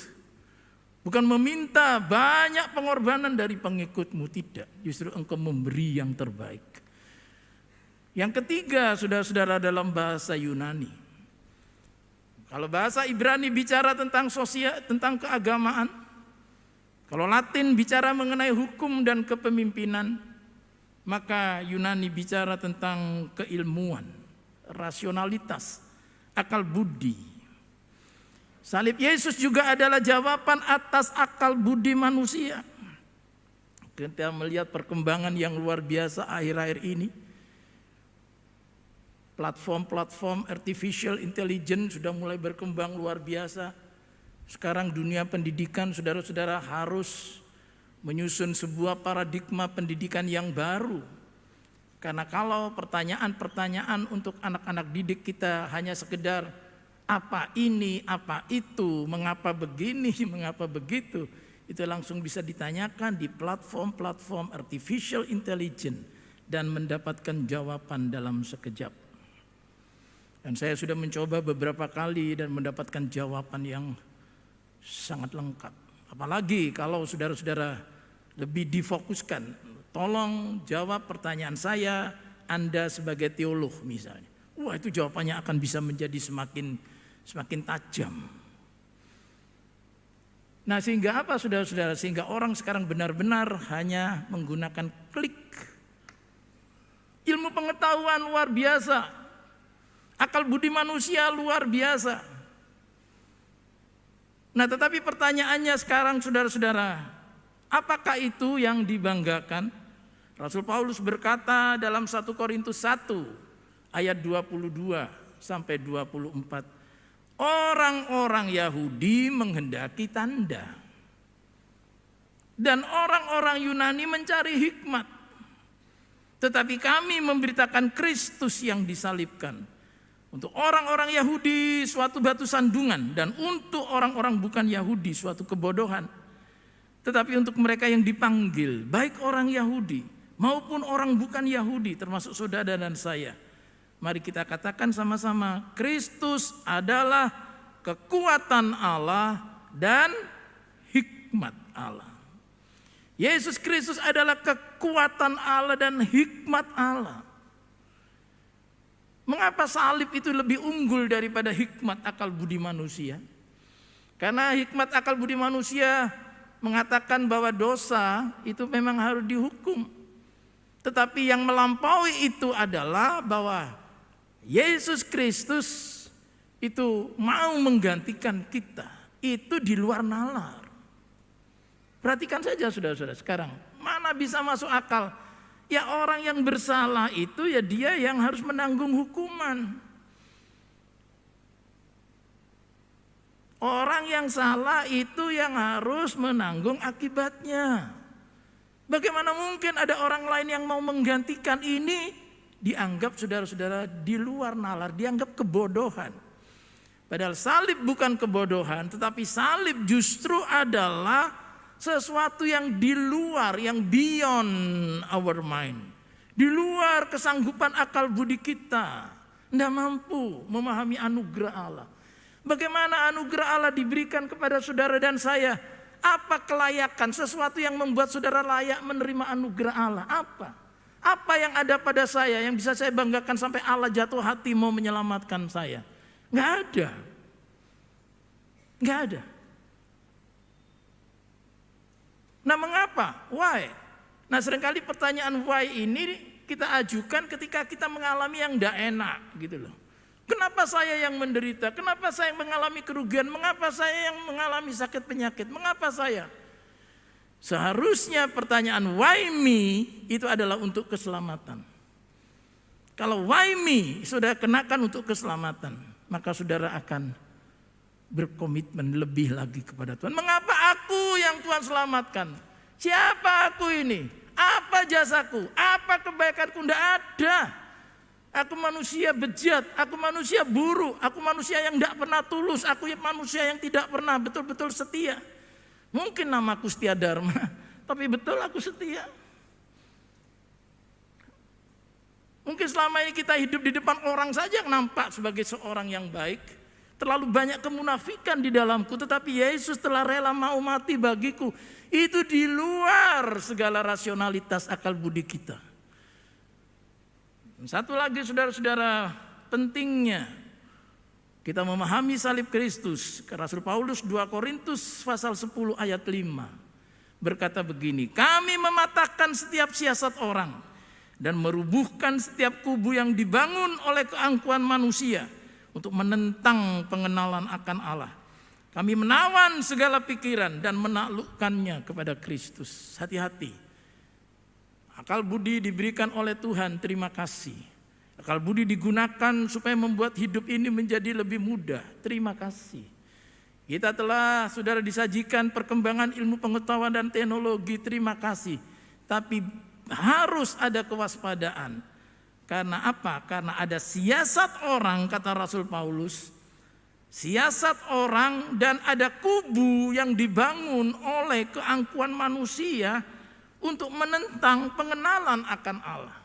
bukan meminta banyak pengorbanan dari pengikutmu, tidak. Justru engkau memberi yang terbaik. Yang ketiga, saudara-saudara, dalam bahasa Yunani. Kalau bahasa Ibrani bicara tentang sosial, tentang keagamaan. Kalau Latin bicara mengenai hukum dan kepemimpinan, maka Yunani bicara tentang keilmuan, rasionalitas, akal budi. Salib Yesus juga adalah jawaban atas akal budi manusia. Kita melihat perkembangan yang luar biasa akhir-akhir ini. Platform-platform artificial intelligence sudah mulai berkembang luar biasa. Sekarang dunia pendidikan, saudara-saudara, harus menyusun sebuah paradigma pendidikan yang baru. Karena kalau pertanyaan-pertanyaan untuk anak-anak didik kita hanya sekedar apa ini, apa itu, mengapa begini, mengapa begitu, itu langsung bisa ditanyakan di platform-platform artificial intelligence dan mendapatkan jawaban dalam sekejap. Dan saya sudah mencoba beberapa kali dan mendapatkan jawaban yang sangat lengkap. Apalagi kalau saudara-saudara lebih difokuskan, tolong jawab pertanyaan saya, Anda sebagai teolog misalnya. Wah, itu jawabannya akan bisa menjadi semakin tajam. Nah, sehingga apa saudara-saudara? Sehingga orang sekarang benar-benar hanya menggunakan klik. Ilmu pengetahuan luar biasa. Akal budi manusia luar biasa. Nah, tetapi pertanyaannya sekarang saudara-saudara, apakah itu yang dibanggakan? Rasul Paulus berkata dalam 1 Korintus 1 ayat 22 sampai 24, orang-orang Yahudi menghendaki tanda dan orang-orang Yunani mencari hikmat, tetapi kami memberitakan Kristus yang disalibkan. Untuk orang-orang Yahudi suatu batu sandungan, dan untuk orang-orang bukan Yahudi suatu kebodohan. Tetapi untuk mereka yang dipanggil, baik orang Yahudi maupun orang bukan Yahudi, termasuk saudara dan saya, mari kita katakan sama-sama, Kristus adalah kekuatan Allah dan hikmat Allah. Yesus Kristus adalah kekuatan Allah dan hikmat Allah. Mengapa salib itu lebih unggul daripada hikmat akal budi manusia? Karena hikmat akal budi manusia mengatakan bahwa dosa itu memang harus dihukum. Tetapi yang melampaui itu adalah bahwa Yesus Kristus itu mau menggantikan kita. Itu di luar nalar. Perhatikan saja saudara-saudara sekarang. Mana bisa masuk akal? Ya orang yang bersalah itu ya dia yang harus menanggung hukuman. Orang yang salah itu yang harus menanggung akibatnya. Bagaimana mungkin ada orang lain yang mau menggantikan ini? Dianggap saudara-saudara di luar nalar, dianggap kebodohan. Padahal salib bukan kebodohan, tetapi salib justru adalah sesuatu yang di luar, yang beyond our mind. Di luar kesanggupan akal budi kita. Tidak mampu memahami anugerah Allah. Bagaimana anugerah Allah diberikan kepada saudara dan saya? Apa kelayakan, sesuatu yang membuat saudara layak menerima anugerah Allah? Apa? Apa yang ada pada saya yang bisa saya banggakan sampai Allah jatuh hati mau menyelamatkan saya? Nggak ada. Nggak ada. Nah, mengapa? Why? Nah, seringkali pertanyaan why ini kita ajukan ketika kita mengalami yang tidak enak gitu loh. Kenapa saya yang menderita? Kenapa saya yang mengalami kerugian? Mengapa saya yang mengalami sakit penyakit? Mengapa saya? Seharusnya pertanyaan why me itu adalah untuk keselamatan. Kalau why me sudah kenakan untuk keselamatan, maka saudara akan berkomitmen lebih lagi kepada Tuhan. Mengapa aku yang Tuhan selamatkan? Siapa aku ini? Apa jasaku? Apa kebaikanku? Tidak ada. Aku manusia bejat, aku manusia buruk, aku manusia yang tidak pernah tulus, aku manusia yang tidak pernah betul-betul setia. Mungkin namaku Setia Dharma, tapi betul aku setia. Mungkin selama ini kita hidup di depan orang saja yang nampak sebagai seorang yang baik. Terlalu banyak kemunafikan di dalamku, tetapi Yesus telah rela mau mati bagiku. Itu di luar segala rasionalitas akal budi kita. Satu lagi saudara-saudara, pentingnya kita memahami salib Kristus. Rasul Paulus 2 Korintus pasal 10 ayat 5 berkata begini, kami mematahkan setiap siasat orang dan merubuhkan setiap kubu yang dibangun oleh keangkuhan manusia untuk menentang pengenalan akan Allah. Kami menawan segala pikiran dan menaklukkannya kepada Kristus. Hati-hati. Akal budi diberikan oleh Tuhan, terima kasih. Akal budi digunakan supaya membuat hidup ini menjadi lebih mudah, terima kasih. Kita telah, saudara, disajikan perkembangan ilmu pengetahuan dan teknologi, terima kasih. Tapi harus ada kewaspadaan. Karena apa? Karena ada siasat orang, kata Rasul Paulus. Siasat orang dan ada kubu yang dibangun oleh keangkuhan manusia untuk menentang pengenalan akan Allah.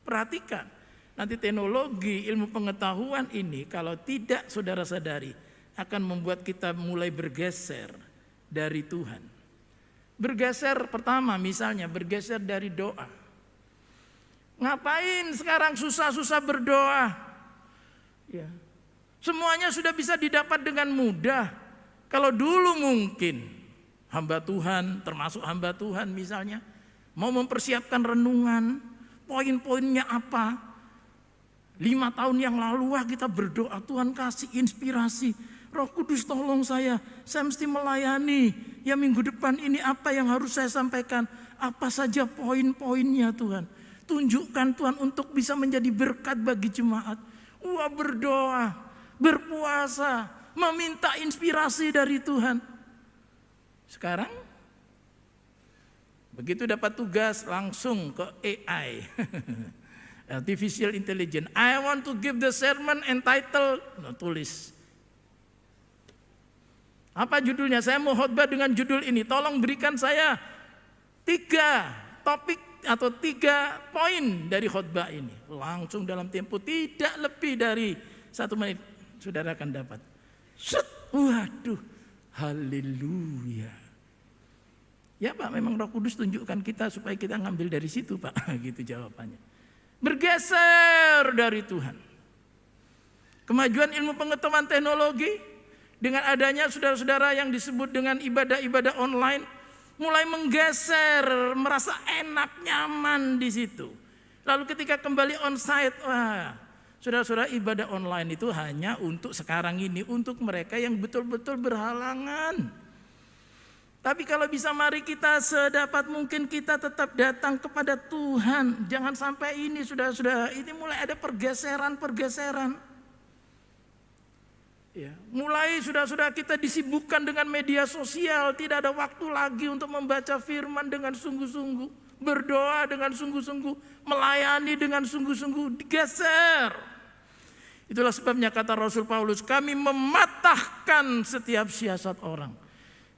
Perhatikan, nanti teknologi ilmu pengetahuan ini kalau tidak saudara sadari akan membuat kita mulai bergeser dari Tuhan. Bergeser pertama misalnya bergeser dari doa. Ngapain sekarang susah-susah berdoa? Ya. Semuanya sudah bisa didapat dengan mudah. Kalau dulu mungkin hamba Tuhan, termasuk hamba Tuhan misalnya, mau mempersiapkan renungan, poin-poinnya apa? 5 tahun yang lalu kita berdoa, Tuhan kasih inspirasi. Roh Kudus tolong saya mesti melayani. Ya minggu depan ini apa yang harus saya sampaikan? Apa saja poin-poinnya Tuhan? Tunjukkan Tuhan untuk bisa menjadi berkat bagi jemaat. Wah, berdoa, berpuasa, meminta inspirasi dari Tuhan. Sekarang begitu dapat tugas langsung ke AI. Artificial Intelligence. I want to give the sermon entitled, tulis. Apa judulnya? Saya mau khotbah dengan judul ini. Tolong berikan saya 3 topik atau 3 poin dari khotbah ini. Langsung dalam tempo tidak lebih dari 1 menit saudara akan dapat. Waduh, haleluya. Ya Pak, memang Roh Kudus tunjukkan kita supaya kita ngambil dari situ Pak. Gitu jawabannya. Bergeser dari Tuhan. Kemajuan ilmu pengetahuan teknologi dengan adanya saudara-saudara yang disebut dengan ibadah-ibadah online mulai menggeser, merasa enak, nyaman di situ. Lalu ketika kembali onsite, wah, saudara-saudara, ibadah online itu hanya untuk sekarang ini, untuk mereka yang betul-betul berhalangan. Tapi kalau bisa mari kita sedapat mungkin kita tetap datang kepada Tuhan. Jangan sampai ini saudara-saudara, ini mulai ada pergeseran. Ya, mulai saudara-saudara kita disibukkan dengan media sosial, tidak ada waktu lagi untuk membaca firman dengan sungguh-sungguh, berdoa dengan sungguh-sungguh, melayani dengan sungguh-sungguh, digeser. Itulah sebabnya kata Rasul Paulus, kami mematahkan setiap siasat orang.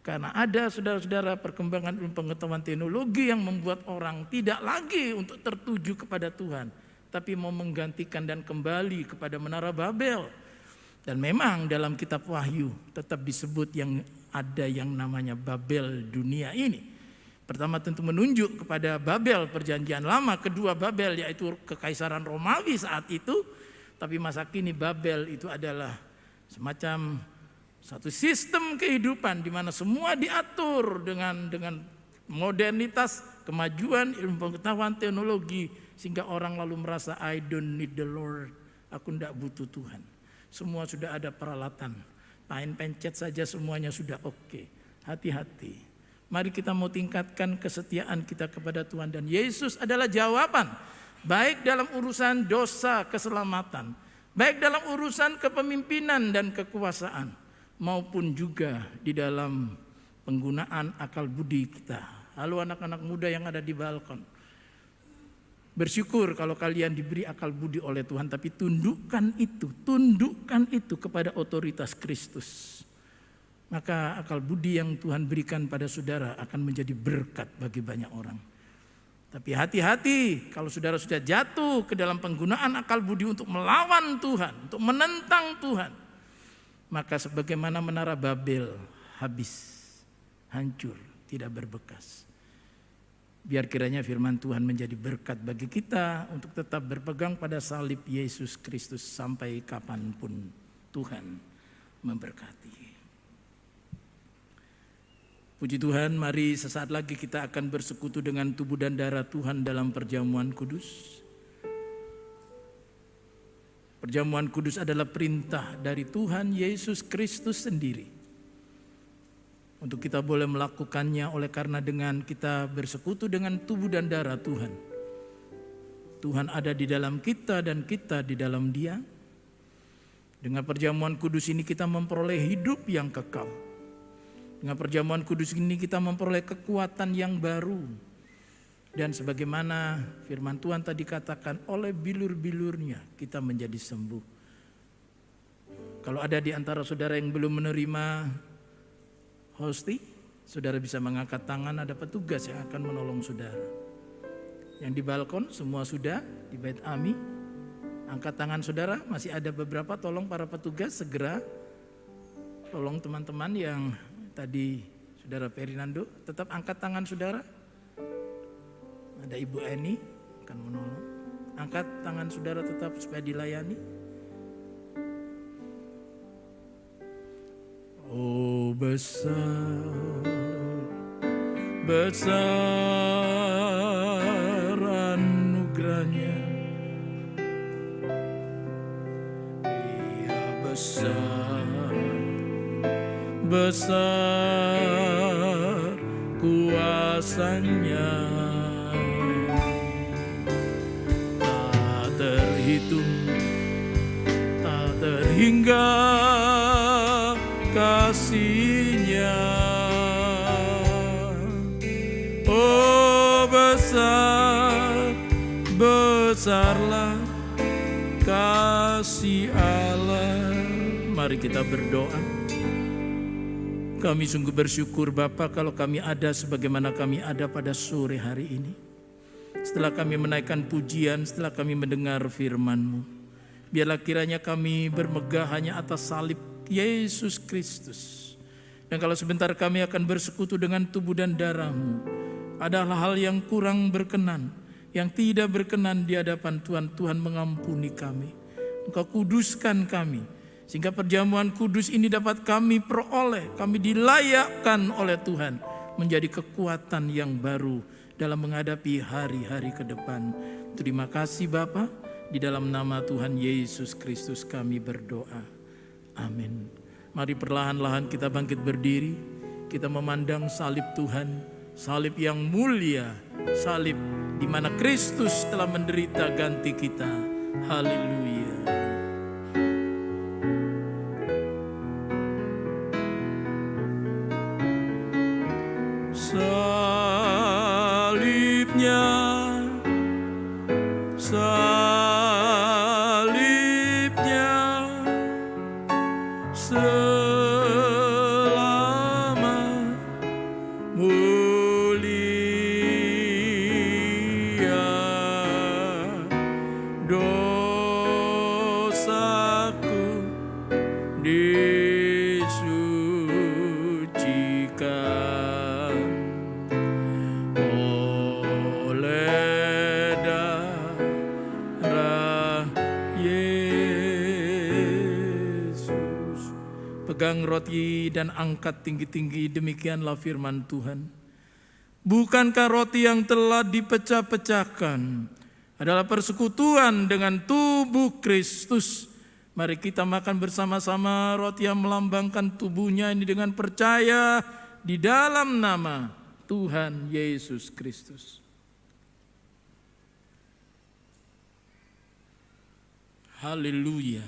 Karena ada saudara-saudara perkembangan ilmu pengetahuan teknologi yang membuat orang tidak lagi untuk tertuju kepada Tuhan, tapi mau menggantikan dan kembali kepada menara Babel. Dan memang dalam kitab Wahyu tetap disebut yang ada yang namanya Babel dunia ini. Pertama tentu menunjuk kepada Babel perjanjian lama, kedua Babel yaitu kekaisaran Romawi saat itu. Tapi masa kini Babel itu adalah semacam satu sistem kehidupan di mana semua diatur dengan modernitas, kemajuan ilmu pengetahuan teknologi sehingga orang lalu merasa I don't need the Lord, aku tidak butuh Tuhan. Semua sudah ada peralatan, main pencet saja semuanya sudah oke. Hati-hati. Mari kita mau tingkatkan kesetiaan kita kepada Tuhan dan Yesus adalah jawaban. Baik dalam urusan dosa keselamatan, baik dalam urusan kepemimpinan dan kekuasaan, maupun juga di dalam penggunaan akal budi kita. Halo anak-anak muda yang ada di balkon. Bersyukur kalau kalian diberi akal budi oleh Tuhan, tapi tundukkan itu kepada otoritas Kristus. Maka akal budi yang Tuhan berikan pada saudara akan menjadi berkat bagi banyak orang. Tapi hati-hati kalau saudara sudah jatuh ke dalam penggunaan akal budi untuk melawan Tuhan, untuk menentang Tuhan. Maka sebagaimana menara Babel, habis, hancur, tidak berbekas. Biar kiranya firman Tuhan menjadi berkat bagi kita untuk tetap berpegang pada salib Yesus Kristus sampai kapanpun Tuhan memberkati. Puji Tuhan, mari sesaat lagi kita akan bersekutu dengan tubuh dan darah Tuhan dalam perjamuan kudus. Perjamuan kudus adalah perintah dari Tuhan Yesus Kristus sendiri. Untuk kita boleh melakukannya oleh karena dengan kita bersekutu dengan tubuh dan darah Tuhan. Tuhan ada di dalam kita dan kita di dalam Dia. Dengan perjamuan kudus ini kita memperoleh hidup yang kekal. Dengan perjamuan kudus ini kita memperoleh kekuatan yang baru. Dan sebagaimana firman Tuhan tadi katakan, oleh bilur-bilurnya kita menjadi sembuh. Kalau ada di antara saudara yang belum menerima hosti, saudara bisa mengangkat tangan, ada petugas yang akan menolong saudara. Yang di balkon semua sudah, di Bait Ami, angkat tangan saudara, masih ada beberapa, tolong para petugas segera tolong teman-teman yang tadi saudara Ferdinando, tetap angkat tangan saudara. Ada Ibu Eni akan menolong. Angkat tangan saudara tetap supaya dilayani. Oh besar, besar anugerahnya. Ia besar, besar kuasanya, tak terhitung, tak terhingga kasih-Nya. Oh besar, besarlah kasih Allah. Mari kita berdoa. Kami sungguh bersyukur Bapa kalau kami ada sebagaimana kami ada pada sore hari ini. Setelah kami menaikkan pujian, setelah kami mendengar firman-Mu, biarlah kiranya kami bermegah hanya atas salib Yesus Kristus. Dan kalau sebentar kami akan bersekutu dengan tubuh dan darah-Mu, ada hal yang kurang berkenan, yang tidak berkenan di hadapan Tuhan, Tuhan mengampuni kami. Engkau kuduskan kami, sehingga perjamuan kudus ini dapat kami peroleh, kami dilayakkan oleh Tuhan menjadi kekuatan yang baru dalam menghadapi hari-hari ke depan. Terima kasih Bapa, di dalam nama Tuhan Yesus Kristus kami berdoa. Amin. Mari perlahan-lahan kita bangkit berdiri, kita memandang salib Tuhan, salib yang mulia, salib di mana Kristus telah menderita ganti kita. Haleluya. Salibnya, salibnya selama mulia, dosaku disucikan oleh darah Yesus. Pegang roti dan angkat tinggi-tinggi, demikianlah firman Tuhan. Bukankah roti yang telah dipecah-pecahkan adalah persekutuan dengan tubuh Kristus? Mari kita makan bersama-sama roti yang melambangkan tubuhnya ini dengan percaya di dalam nama Tuhan Yesus Kristus. Haleluya.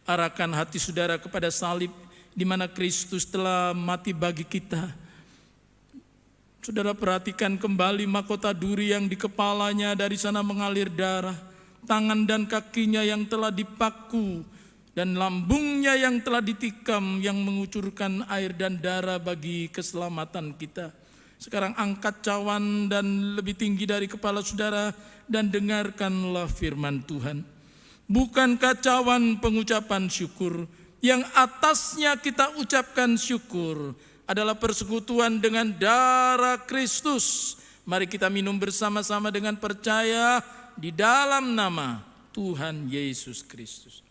Arahkan hati saudara kepada salib di mana Kristus telah mati bagi kita. Saudara perhatikan kembali mahkota duri yang di kepalanya, dari sana mengalir darah. Tangan dan kakinya yang telah dipaku dan lambungnya yang telah ditikam, yang mengucurkan air dan darah bagi keselamatan kita. Sekarang angkat cawan dan lebih tinggi dari kepala saudara dan dengarkanlah firman Tuhan. Bukankah cawan pengucapan syukur yang atasnya kita ucapkan syukur adalah persekutuan dengan darah Kristus? Mari kita minum bersama-sama dengan percaya di dalam nama Tuhan Yesus Kristus.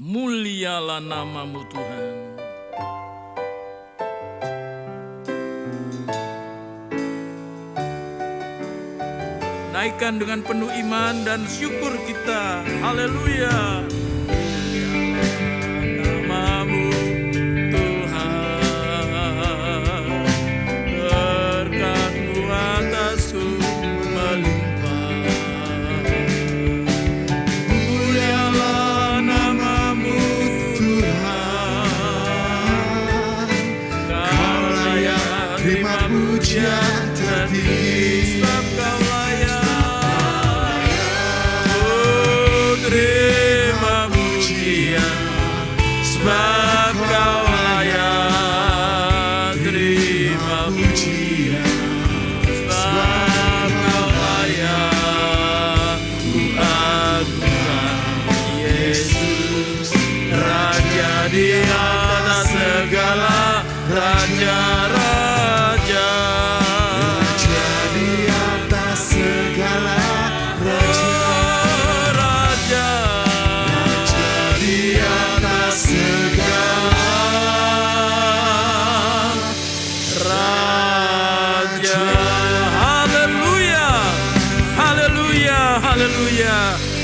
Mulialah namamu Tuhan. Naikkan dengan penuh iman dan syukur kita. Haleluya. Mulialah namamu Tuhan. Berkat-Mu atasku melimpah. Mulialah namamu Tuhan. Kau layak terima pujian tertinggi. Sebab Kau layak. Terima pujian, sebab Kau layak. Terima pujian, sebab Kau layak. Ku agungkan Yesus, Raja di atas segala raja-raja. Raja di atas segala raja.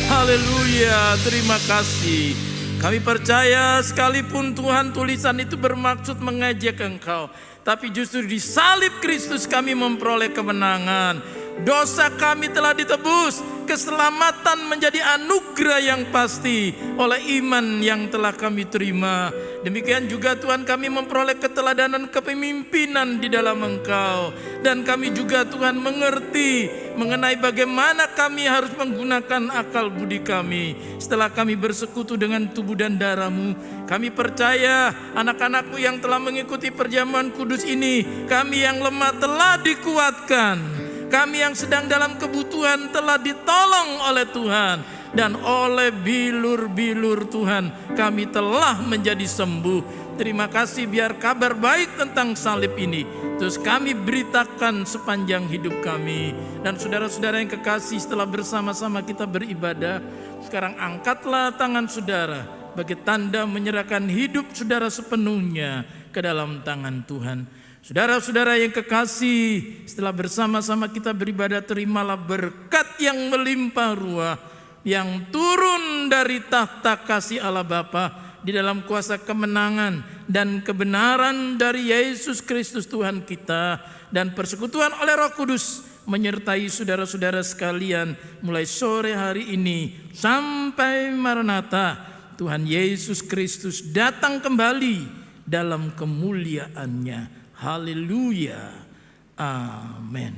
Haleluya, terima kasih. Kami percaya sekalipun Tuhan tulisan itu bermaksud mengejek Engkau, tapi justru di salib Kristus kami memperoleh kemenangan. Dosa kami telah ditebus, keselamatan menjadi anugerah yang pasti oleh iman yang telah kami terima. Demikian juga Tuhan kami memperoleh keteladanan kepemimpinan di dalam Engkau. Dan kami juga Tuhan mengerti mengenai bagaimana kami harus menggunakan akal budi kami. Setelah kami bersekutu dengan tubuh dan darah-Mu, kami percaya anak-anak-Mu yang telah mengikuti perjamuan kudus ini, kami yang lemah telah dikuatkan. Kami yang sedang dalam kebutuhan telah ditolong oleh Tuhan. Dan oleh bilur-bilur Tuhan kami telah menjadi sembuh. Terima kasih, biar kabar baik tentang salib ini terus kami beritakan sepanjang hidup kami. Dan saudara-saudara yang kekasih, setelah bersama-sama kita beribadah, sekarang angkatlah tangan saudara bagi tanda menyerahkan hidup saudara sepenuhnya ke dalam tangan Tuhan. Saudara-saudara yang kekasih, setelah bersama-sama kita beribadah, terimalah berkat yang melimpah ruah yang turun dari tahta kasih Allah Bapa di dalam kuasa kemenangan dan kebenaran dari Yesus Kristus Tuhan kita, dan persekutuan oleh Roh Kudus menyertai saudara-saudara sekalian mulai sore hari ini sampai Maranatha. Tuhan Yesus Kristus datang kembali dalam kemuliaan-Nya. Haleluya. Amin.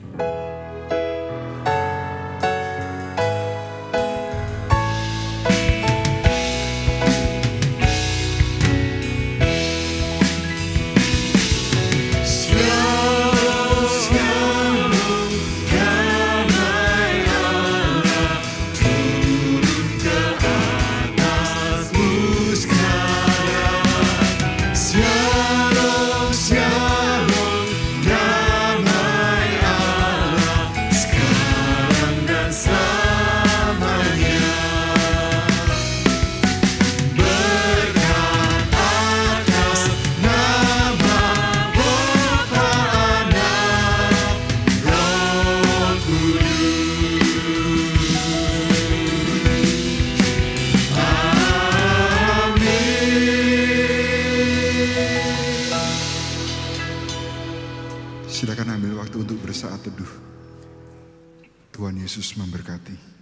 Silakan ambil waktu untuk bersaat teduh. Tuhan Yesus memberkati.